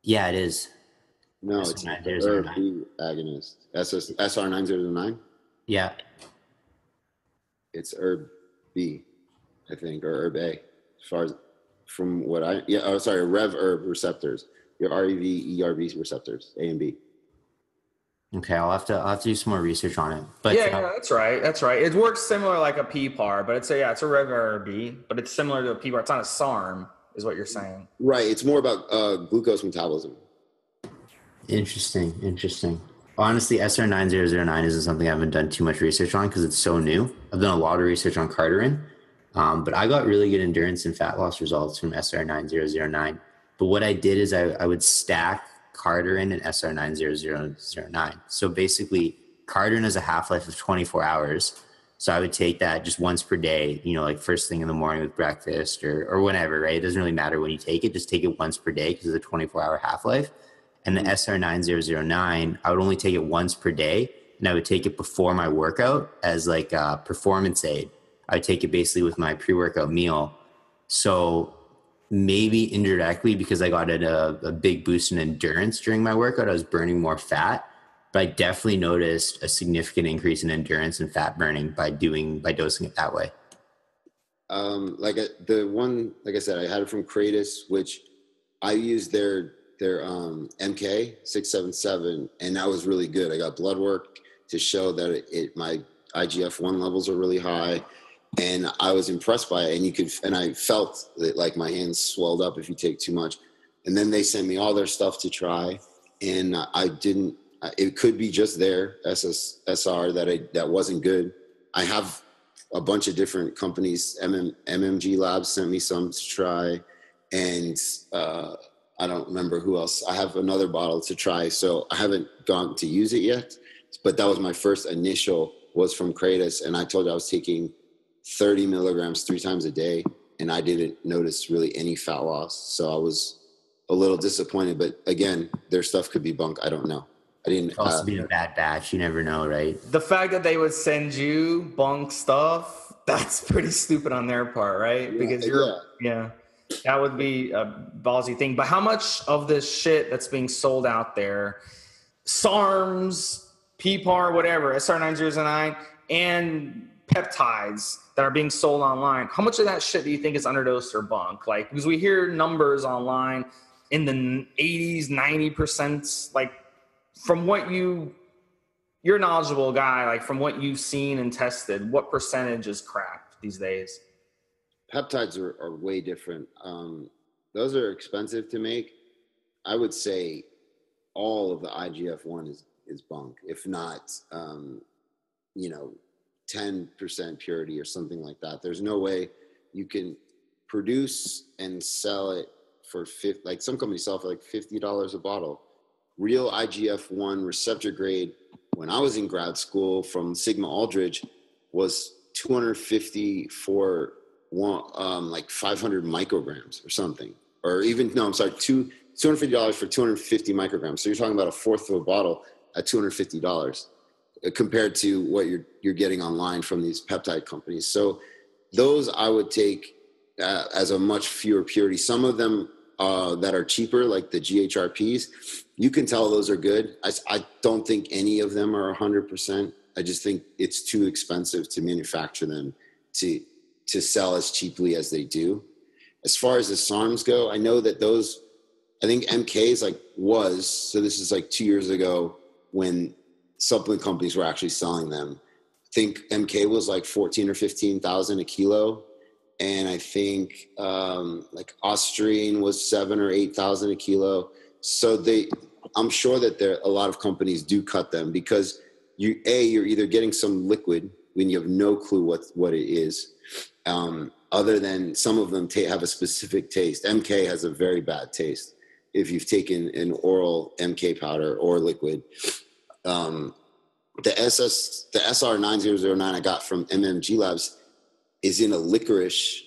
Yeah, it is. No, it's an ERB agonist. SR9009? Yeah. It's ERB, I think, or ERB A, as far as from what Rev ERB receptors. Your REV, ERB receptors, A and B. Okay, I'll have to do some more research on it. But yeah, that's right. It works similar like a PPAR, but it's a Rev ERB, but it's similar to a PPAR. It's not a SARM, is what you're saying. Right. It's more about glucose metabolism. Interesting. Honestly, SR9009 isn't something I haven't done too much research on because it's so new. I've done a lot of research on Kouritzin, but I got really good endurance and fat loss results from SR9009. But what I did is I would stack Kouritzin and SR9009. So basically, Kouritzin has a half-life of 24 hours. So I would take that just once per day, like first thing in the morning with breakfast or whenever, right? It doesn't really matter when you take it. Just take it once per day because it's a 24-hour half-life. And the SR9009, I would only take it once per day, and I would take it before my workout as like a performance aid. I would take it basically with my pre-workout meal. So maybe indirectly, because I got a big boost in endurance during my workout, I was burning more fat, but I definitely noticed a significant increase in endurance and fat burning by dosing it that way. Like I said, I had it from Kouritzin, which I used their MK 677, and that was really good. I got blood work to show that my IGF-1 levels are really high, and I was impressed by it. And I felt that like my hands swelled up if you take too much. And then they sent me all their stuff to try, and it could be just their SSR that wasn't good. I have a bunch of different companies. MMG Labs sent me some to try, and I don't remember who else. I have another bottle to try, so I haven't gone to use it yet. But that was my first initial, was from Kouritzin, and I told you I was taking 30 milligrams 3 times a day, and I didn't notice really any fat loss. So I was a little disappointed. But again, their stuff could be bunk. I don't know. I didn't. It's also be a bad batch. You never know, right? The fact that they would send you bunk stuff, that's pretty stupid on their part, right? Yeah, because that would be a ballsy thing. But how much of this shit that's being sold out there, SARMs, PPAR, whatever, SR9009, and peptides that are being sold online, how much of that shit do you think is underdosed or bunk? Like, because we hear numbers online in the 80s, 90%, like from what you're a knowledgeable guy, like from what you've seen and tested, what percentage is crap these days? Peptides are way different. Those are expensive to make. I would say all of the IGF-1 is bunk, if not, 10% purity or something like that. There's no way you can produce and sell it for like some companies sell for like $50 a bottle. Real IGF-1 receptor grade, when I was in grad school from Sigma Aldrich, was $250 for like 500 micrograms or something. or even, no, I'm sorry, $250 for 250 micrograms. So you're talking about a fourth of a bottle at $250 compared to what you're getting online from these peptide companies. So those I would take as a much fewer purity. Some of them that are cheaper, like the GHRPs, you can tell those are good. I don't think any of them are 100%. I just think it's too expensive to manufacture them to sell as cheaply as they do. As far as the SARMs go, I know that those, I think MK's so this is 2 years ago when supplement companies were actually selling them. I think MK was 14 or 15,000 a kilo. And I think Austrian was 7 or 8,000 a kilo. So I'm sure that a lot of companies do cut them because you're either getting some liquid when you have no clue what it is. Other than some of them have a specific taste. MK has a very bad taste if you've taken an oral MK powder or liquid. The SR9009 I got from MMG Labs is in a licorice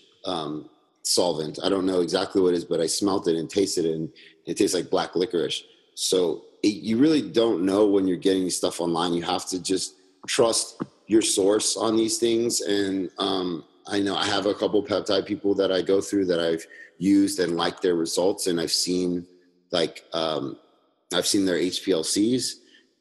solvent. I don't know exactly what it is, but I smelt it and tasted it, and it tastes like black licorice. So you really don't know when you're getting stuff online. You have to just trust your source on these things. And I know I have a couple peptide people that I go through that I've used and liked their results, and I've seen their HPLCs,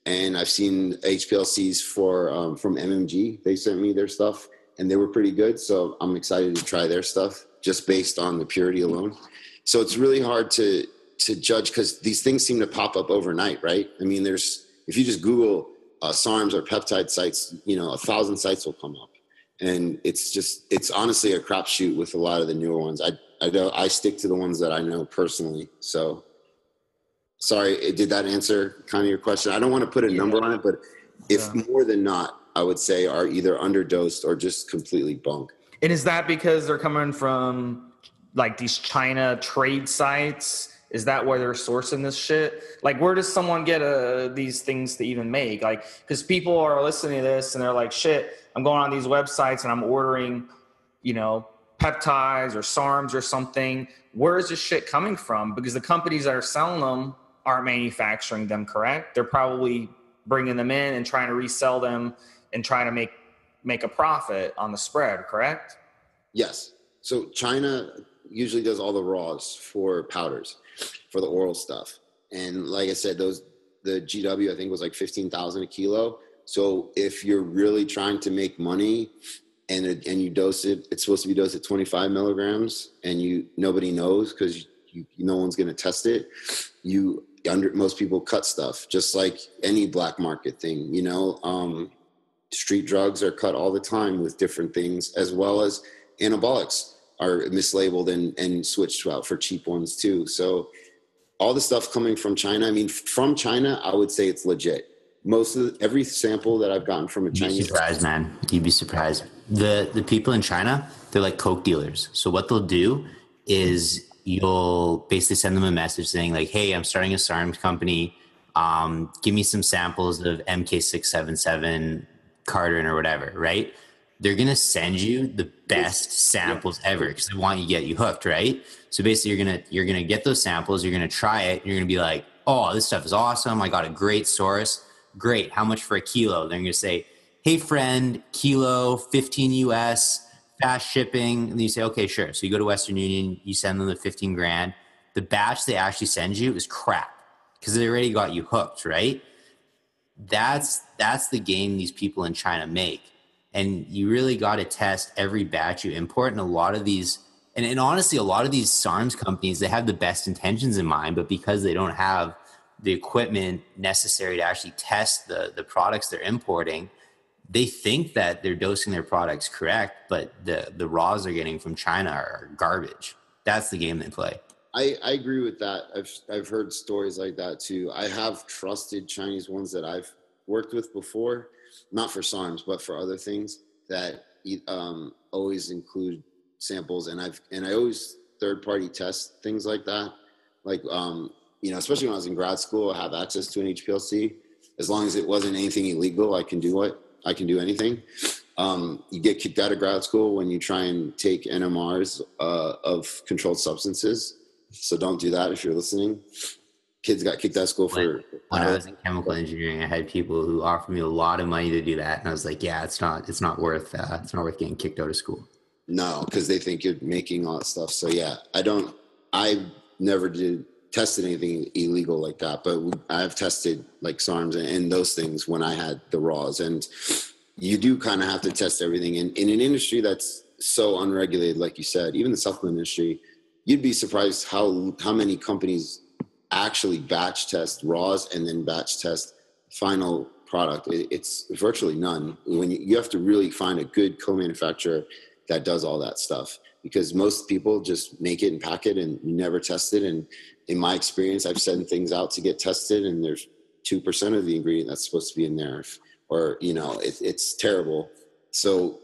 and I've seen HPLCs from MMG. They sent me their stuff, and they were pretty good. So I'm excited to try their stuff just based on the purity alone. So it's really hard to judge because these things seem to pop up overnight, right? I mean, if you just Google SARMs or peptide sites, 1,000 sites will come up. And it's honestly a crapshoot with a lot of the newer ones. I stick to the ones that I know personally. So sorry, did that answer kind of your question? I don't want to put a number on it, but if more than not, I would say are either underdosed or just completely bunk. And is that because they're coming from these China trade sites? Is that where they're sourcing this shit? Where does someone get these things to even make? Because people are listening to this and they're like, shit, I'm going on these websites and I'm ordering, peptides or SARMs or something. Where is this shit coming from? Because the companies that are selling them aren't manufacturing them, correct? They're probably bringing them in and trying to resell them and trying to make a profit on the spread, correct? Yes. So China usually does all the raws for powders, for the oral stuff. And like I said, the GW I think was 15,000 a kilo. So if you're really trying to make money and you dose it, it's supposed to be dosed at 25 milligrams, and nobody knows because no one's going to test it. Most people cut stuff just like any black market thing. Street drugs are cut all the time with different things, as well as anabolics are mislabeled and switched out for cheap ones too. So all the stuff coming from China, from China, I would say it's legit. Every sample that I've gotten from a Chinese. You'd be surprised, man. You'd be surprised. The people in China, they're like coke dealers. So what they'll do is you'll basically send them a message saying hey, I'm starting a SARMs company. Give me some samples of MK677 Carterin or whatever, right? They're going to send you the best samples ever because they want to get you hooked, right? So basically you're going to get those samples, you're going to try it, you're going to be like, oh, this stuff is awesome. I got a great source. Great. How much for a kilo? They're going to say, hey friend, kilo, 15 US, fast shipping. And you say, okay, sure. So you go to Western Union, you send them the 15 grand. The batch they actually send you is crap because they already got you hooked, right? That's the game these people in China make. And you really got to test every batch you import. And a lot of these, and honestly, a lot of these SARMs companies, they have the best intentions in mind, but because they don't have the equipment necessary to actually test the products they're importing, they think that they're dosing their products correct, but the raws they're getting from China are garbage. That's the game they play. I agree with that. I've heard stories like that too. I have trusted Chinese ones that I've worked with before, not for SARMs, but for other things that always include samples. And I always third-party test things like that. Especially when I was in grad school, I have access to an HPLC. As long as it wasn't anything illegal, I can do anything. You get kicked out of grad school when you try and take NMRs of controlled substances. So don't do that if you're listening. Kids got kicked out of school when I was in chemical engineering, I had people who offered me a lot of money to do that, and I was like, yeah, it's not worth getting kicked out of school. No, because they think you're making all that stuff. So yeah, I never tested anything illegal like that, but I've tested like SARMs and those things when I had the raws. And you do kind of have to test everything in an industry that's so unregulated, like you said. Even the supplement industry, you'd be surprised how many companies actually batch test raws and then batch test final product. It's virtually none. When you have to really find a good co-manufacturer that does all that stuff, because most people just make it and pack it and never test it. And in my experience, I've sent things out to get tested and there's 2% of the ingredient that's supposed to be in there, or it's terrible. So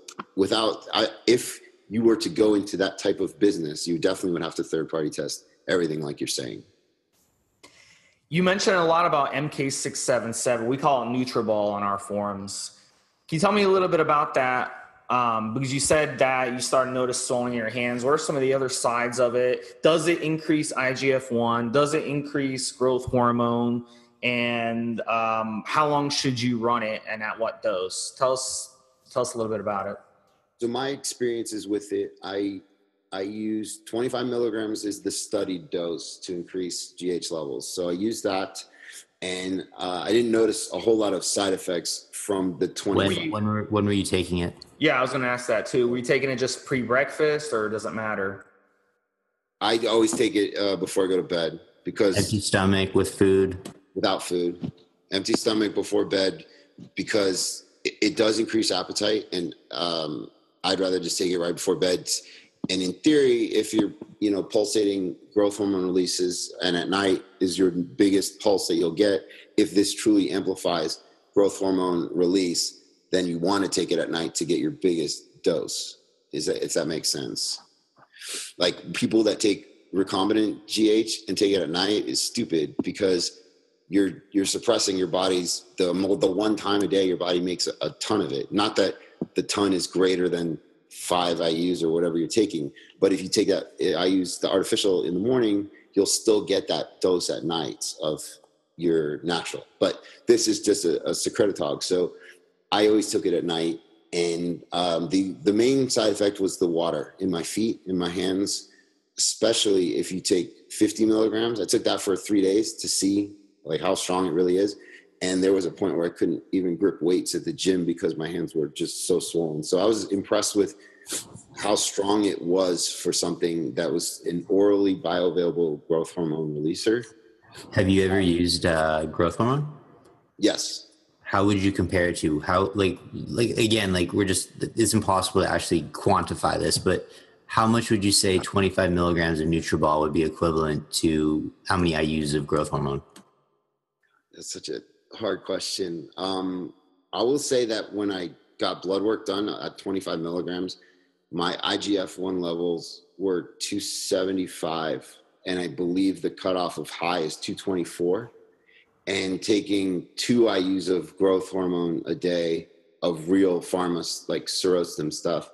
if you were to go into that type of business, you definitely would have to third party test everything, like you're saying. You mentioned a lot about MK677. We call it Nutriball on our forums. Can you tell me a little bit about that? Because you said that you started to notice swelling in your hands. What are some of the other sides of it? Does it increase IGF-1? Does it increase growth hormone? And how long should you run it, and at what dose? Tell us a little bit about it. So my experiences with it, I use 25 milligrams is the studied dose to increase GH levels. So I used that, and I didn't notice a whole lot of side effects from the 20. When were you taking it? Yeah, I was going to ask that too. Were you taking it just pre-breakfast, or does it matter? I always take it before I go to bed, because empty stomach with food. Without food, empty stomach before bed, because it does increase appetite, and I'd rather just take it right before bed. And in theory, if you're, pulsating growth hormone releases, and at night is your biggest pulse that you'll get, if this truly amplifies growth hormone release, then you want to take it at night to get your biggest dose. If that makes sense. Like, people that take recombinant GH and take it at night is stupid, because you're suppressing your body's, the one time a day your body makes a ton of it. Not that the ton is greater than 5 IUs or whatever you're taking, but if you take that, I use the artificial in the morning, you'll still get that dose at night of your natural. But this is just a secretog. So I always took it at night, and the main side effect was the water in my feet, in my hands, especially if you take 50 milligrams. I took that for 3 days to see like how strong it really is. And there was a point where I couldn't even grip weights at the gym because my hands were just so swollen. So I was impressed with how strong it was for something that was an orally bioavailable growth hormone releaser. Have you ever used growth hormone? Yes. How would you compare it to it's impossible to actually quantify this, but how much would you say 25 milligrams of Nutriball would be equivalent to how many IUs of growth hormone? That's such a hard question. I will say that when I got blood work done at 25 milligrams, my IGF-1 levels were 275, and I believe the cutoff of high is 224. And taking 2 IUs of growth hormone a day of real pharma, like Surostim stuff,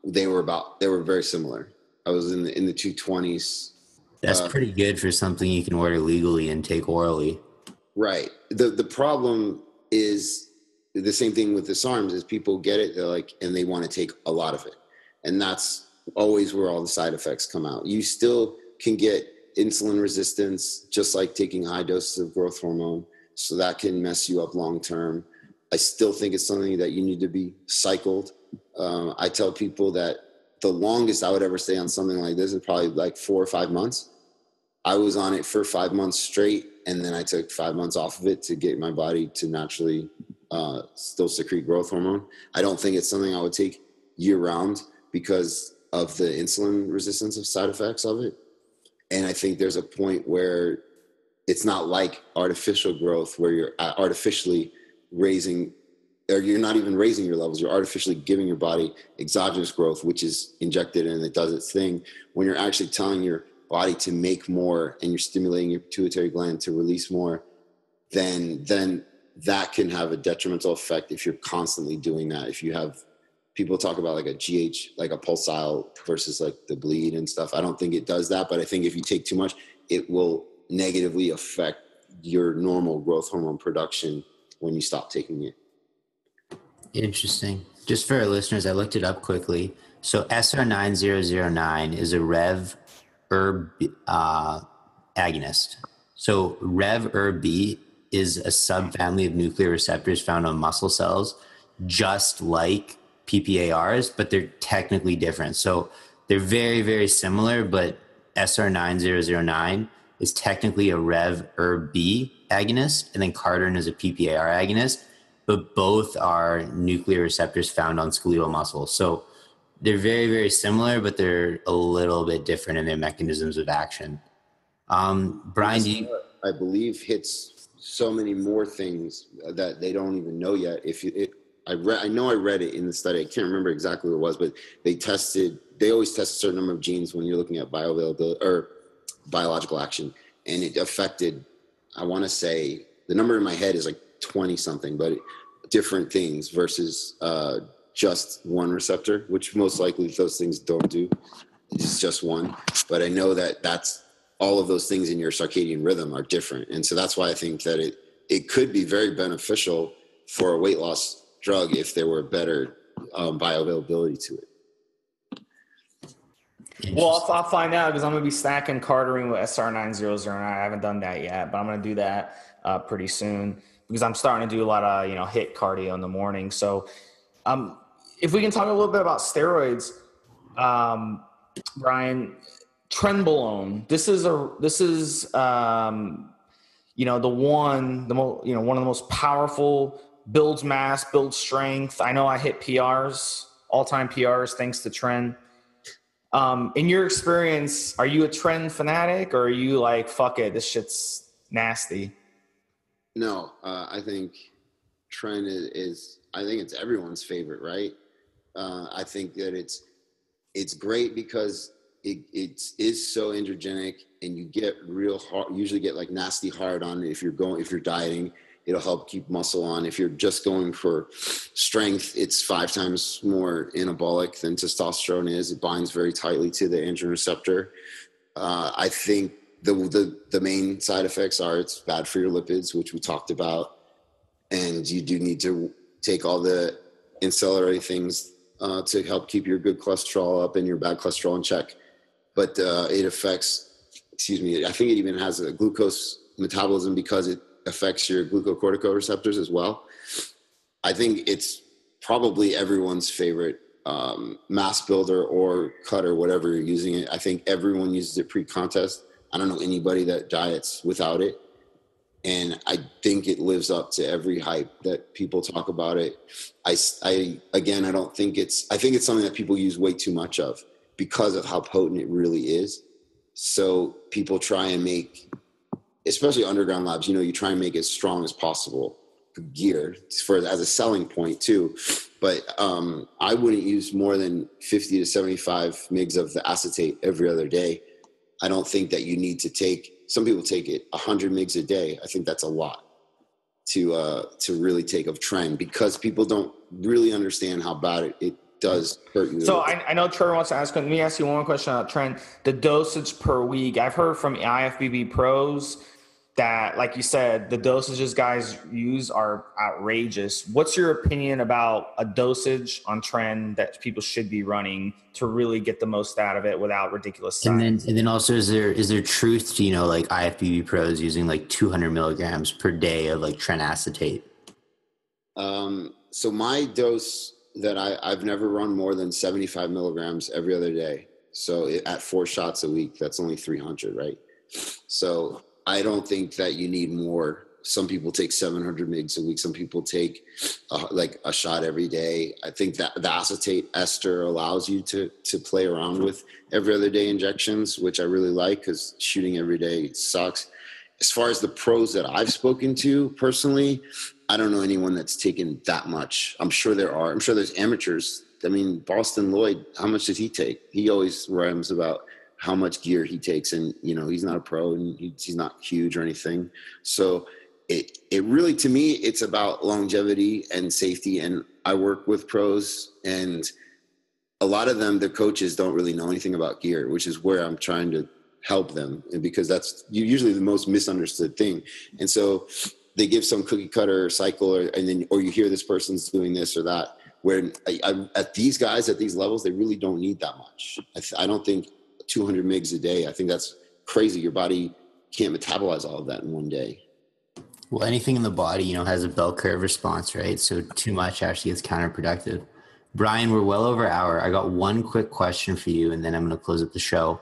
they were very similar. I was in the 220s. That's pretty good for something you can order legally and take orally. Right. The problem is the same thing with the SARMs, is people get it, they're like, and they want to take a lot of it. And that's always where all the side effects come out. You still can get insulin resistance, just like taking high doses of growth hormone. So that can mess you up long-term. I still think it's something that you need to be cycled. I tell people that the longest I would ever stay on something like this is probably like 4 or 5 months. I was on it for 5 months straight, and then I took 5 months off of it to get my body to naturally still secrete growth hormone. I don't think it's something I would take year round because of the insulin resistance of side effects of it. And I think there's a point where it's not like artificial growth where you're artificially raising, or you're not even raising your levels. You're artificially giving your body exogenous growth, which is injected and it does its thing. When you're actually telling your body to make more and you're stimulating your pituitary gland to release more, then that can have a detrimental effect if you're constantly doing that. If you have people talk about like a GH, like a pulsatile versus like the bleed and stuff. I don't think it does that, but I think if you take too much, it will negatively affect your normal growth hormone production when you stop taking it. Interesting. Just for our listeners, I looked it up quickly. So SR9009 is a Rev-ERB agonist. So Rev-ERB is a subfamily of nuclear receptors found on muscle cells, just like PPARs, but they're technically different. So they're very, very similar, but SR9009 is technically a Rev-ERB agonist, and then Carterin is a PPAR agonist, but both are nuclear receptors found on skeletal muscle. So they're very, very similar, but they're a little bit different in their mechanisms of action. Brian, I believe hits so many more things that they don't even know yet. I know I read it in the study. I can't remember exactly what it was, but they always test a certain number of genes when you're looking at bioavailability or biological action. And it affected, I want to say, the number in my head is like 20 something, but different things versus just one receptor, which most likely those things don't do. It's just one. But I know that that's all of those things in your circadian rhythm are different. And so that's why I think that it could be very beneficial for a weight loss drug if there were better bioavailability to it. Well, I'll find out because I'm going to be stacking Carterin with SR9009. I haven't done that yet, but I'm going to do that pretty soon because I'm starting to do a lot of, HIIT cardio in the morning. So if we can talk a little bit about steroids, Brian, Trenbolone. This is one of the most powerful, builds mass, builds strength. I know I hit PRs, all-time PRs, thanks to Tren. In your experience, are you a Tren fanatic or are you like, fuck it, this shit's nasty? No, I think Tren I think it's everyone's favorite, right? I think that it's great because it is so androgenic and you get real hard, usually get like nasty hard on it if you're dieting. It'll help keep muscle on. If you're just going for strength, it's 5 times more anabolic than testosterone is. It binds very tightly to the androgen receptor. I think the main side effects are it's bad for your lipids, which we talked about. And you do need to take all the ancillary things to help keep your good cholesterol up and your bad cholesterol in check. But it affects, I think it even has a glucose metabolism because it affects your glucocorticoid receptors as well. I think it's probably everyone's favorite mass builder or cutter, whatever you're using it. I think everyone uses it pre-contest. I don't know anybody that diets without it. And I think it lives up to every hype that people talk about it. I think it's something that people use way too much of because of how potent it really is. So people try and make, especially underground labs, you try and make it as strong as possible gear as a selling point too. But I wouldn't use more than 50 to 75 mgs of the acetate every other day. I don't think that you need to some people take it 100 mgs a day. I think that's a lot to really take of Tren because people don't really understand how bad it does hurt you. So I know Trevor wants to ask, let me ask you one more question about Tren. The dosage per week, I've heard from IFBB pros that, like you said, the dosages guys use are outrageous. What's your opinion about a dosage on Tren that people should be running to really get the most out of it without ridiculous side? And then also, is there truth to, like IFBB pros using like 200 milligrams per day of like Tren acetate? So my dose that I've never run more than 75 milligrams every other day. So at 4 shots a week, that's only 300, right? So I don't think that you need more. Some people take 700 mgs a week. Some people take like a shot every day. I think that the acetate ester allows you to play around with every other day injections, which I really like because shooting every day sucks. As far as the pros that I've spoken to personally, I don't know anyone that's taken that much. I'm sure there are. I'm sure there's amateurs. I mean, Boston Lloyd, how much did he take? He always rhymes about how much gear he takes, and he's not a pro and he's not huge or anything. So it really, to me, it's about longevity and safety. And I work with pros, and a lot of them, the coaches don't really know anything about gear, which is where I'm trying to help them. And because that's usually the most misunderstood thing. And so they give some cookie cutter cycle, or you hear this person's doing this or that, where at these guys at these levels, they really don't need that much. I don't think 200 mgs a day. I think that's crazy. Your body can't metabolize all of that in one day. Well, anything in the body, has a bell curve response, right? So too much actually gets counterproductive. Brian, we're well over an hour. I got one quick question for you, and then I'm going to close up the show.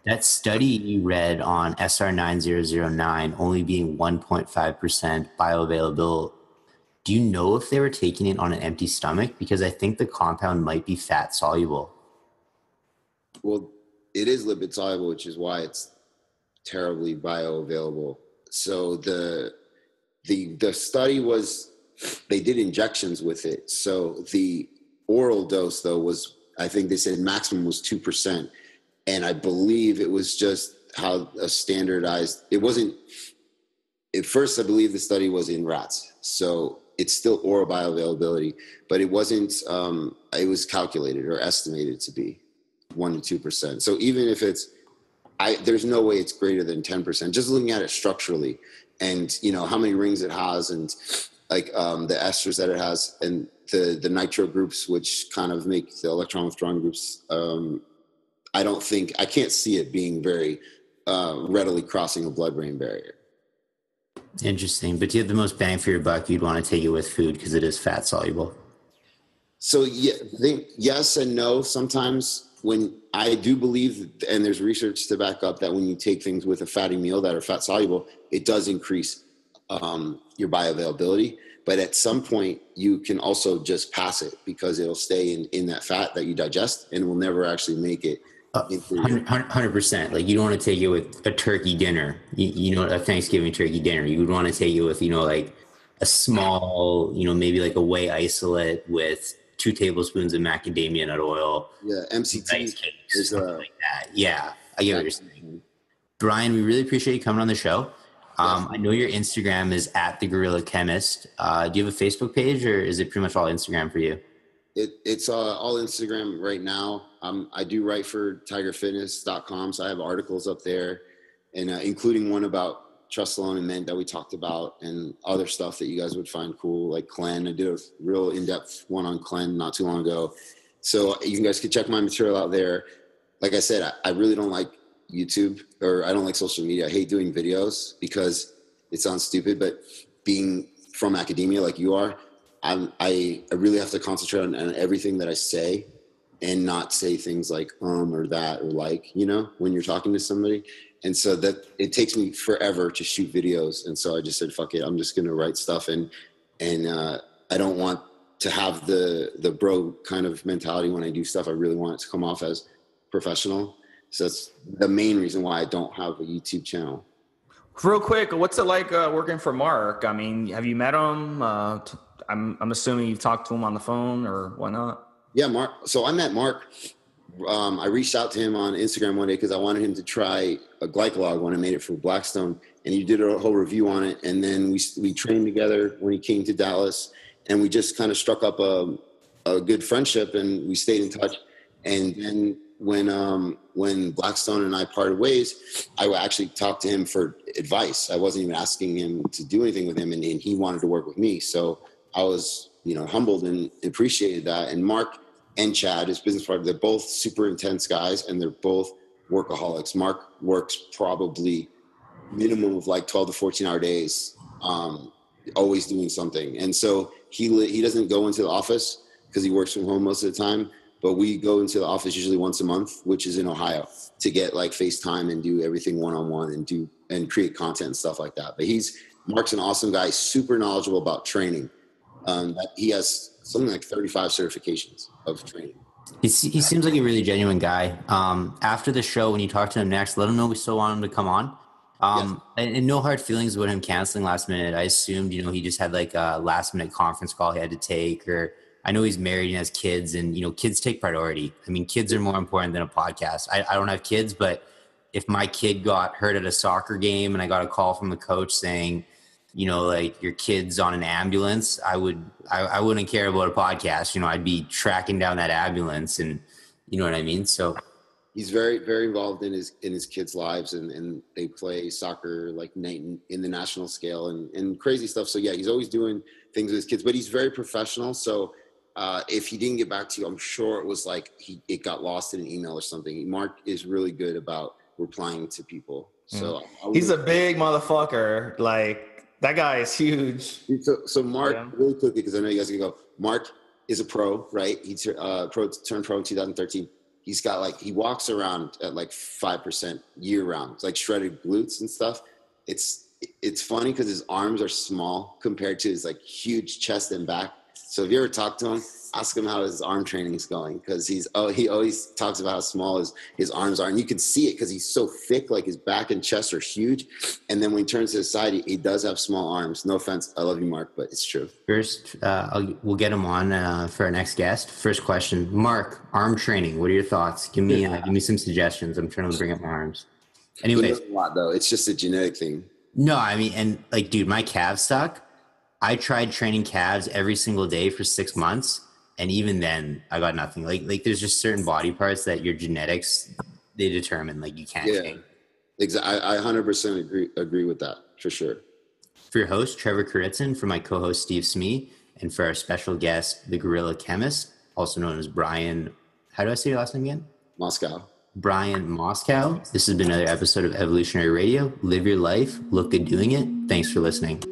That study you read on SR9009 only being 1.5% bioavailable, do you know if they were taking it on an empty stomach? Because I think the compound might be fat soluble. Well, it is lipid soluble, which is why it's terribly bioavailable. So the study was, they did injections with it. So the oral dose though was, I think they said maximum was 2%. And I believe it was just how a standardized, it wasn't, at first I believe the study was in rats. So it's still oral bioavailability, but it wasn't, it was calculated or estimated to be 1 to 2%. So even if it's, there's no way it's greater than 10%, just looking at it structurally and, how many rings it has and like the esters that it has and the nitro groups, which kind of make the electron withdrawing groups. I can't see it being very readily crossing a blood-brain barrier. Interesting. But do you have the most bang for your buck? You'd want to take it with food because it is fat soluble. So yeah, yes and no. Sometimes when I do believe, and there's research to back up that when you take things with a fatty meal that are fat soluble, it does increase your bioavailability. But at some point you can also just pass it because it'll stay in that fat that you digest and will never actually make it. 100%. Like you don't want to take it with a turkey dinner, a Thanksgiving turkey dinner. You would want to take it with, like a small, maybe like a whey isolate with 2 tablespoons of macadamia nut oil. Yeah. MCT is something like that. Yeah. I get what you're saying. Brian, we really appreciate you coming on the show. I know your Instagram is at the Guerrilla Chemist. Do you have a Facebook page or is it pretty much all Instagram for you? It's all Instagram right now. I do write for tigerfitness.com. So I have articles up there and including one about trust alone and mint that we talked about and other stuff that you guys would find cool, like Clen. I did a real in-depth one on Clen not too long ago. So you guys can check my material out there. Like I said, I really don't like YouTube or I don't like social media. I hate doing videos because it sounds stupid, but being from academia like you are, I really have to concentrate on everything that I say and not say things like or that or like, when you're talking to somebody. And so that it takes me forever to shoot videos. And so I just said, fuck it, I'm just going to write stuff. And I don't want to have the bro kind of mentality when I do stuff. I really want it to come off as professional. So that's the main reason why I don't have a YouTube channel. Real quick, what's it like working for Mark? I mean, have you met him? I'm assuming you've talked to him on the phone or whatnot. Yeah, Mark. So I met Mark. I reached out to him on Instagram one day because I wanted him to try a glycolog when I made it for Blackstone, and he did a whole review on it. And then we trained together when he came to Dallas, and we just kind of struck up a good friendship, and we stayed in touch. And then when Blackstone and I parted ways, I actually talked to him for advice. I wasn't even asking him to do anything with him, and he wanted to work with me. So I was, humbled and appreciated that. And Mark and Chad, his business partner, they're both super intense guys and they're both workaholics. Mark works probably minimum of like 12 to 14-hour days, always doing something. And so he doesn't go into the office because he works from home most of the time, but we go into the office usually once a month, which is in Ohio, to get like FaceTime and do everything one-on-one and create content and stuff like that. But Mark's an awesome guy, super knowledgeable about training. He has something like 35 certifications of training. He seems like a really genuine guy. After the show, when you talk to him next, let him know we still want him to come on. Yes. And no hard feelings about him canceling last minute. I assumed, he just had like a last minute conference call he had to take, or I know he's married and has kids and, kids take priority. I mean, kids are more important than a podcast. I don't have kids, but if my kid got hurt at a soccer game and I got a call from the coach saying, like your kid's on an ambulance, I wouldn't care about a podcast. I'd be tracking down that ambulance, and you know what I mean? So he's very, very involved in his kids' lives, and they play soccer like in the national scale and crazy stuff. So yeah, he's always doing things with his kids, but he's very professional. So if he didn't get back to you, I'm sure it was like it got lost in an email or something. Mark is really good about replying to people. So he's a big motherfucker. Like, that guy is huge. So Mark, really quickly, because I know you guys are gonna go. Mark is a pro, right? He turned pro in 2013. He's got he walks around at 5% year round. It's like shredded glutes and stuff. It's funny because his arms are small compared to his huge chest and back. So if you ever talk to him, ask him how his arm training is going, because he always talks about how small his arms are, and you can see it because he's so thick. Like, his back and chest are huge, and then when he turns to his side, he does have small arms. No offense, I love you, Mark, but it's true. First, we'll get him on for our next guest. First question, Mark, arm training. What are your thoughts? Give me some suggestions. I'm trying to bring up my arms. Anyways, a lot though. It's just a genetic thing. No, I mean, and dude, my calves suck. I tried training calves every single day for 6 months, and even then I got nothing. Like there's just certain body parts that your genetics, they determine, you can't change. Exactly. I 100% agree with that, for sure. For your host, Trevor Kouritzin, for my co-host, Steve Smee, and for our special guest, the Guerrilla Chemist, also known as Brian, how do I say your last name again? Moscow. Brian Moscow. This has been another episode of Evolutionary Radio. Live your life. Look good doing it. Thanks for listening.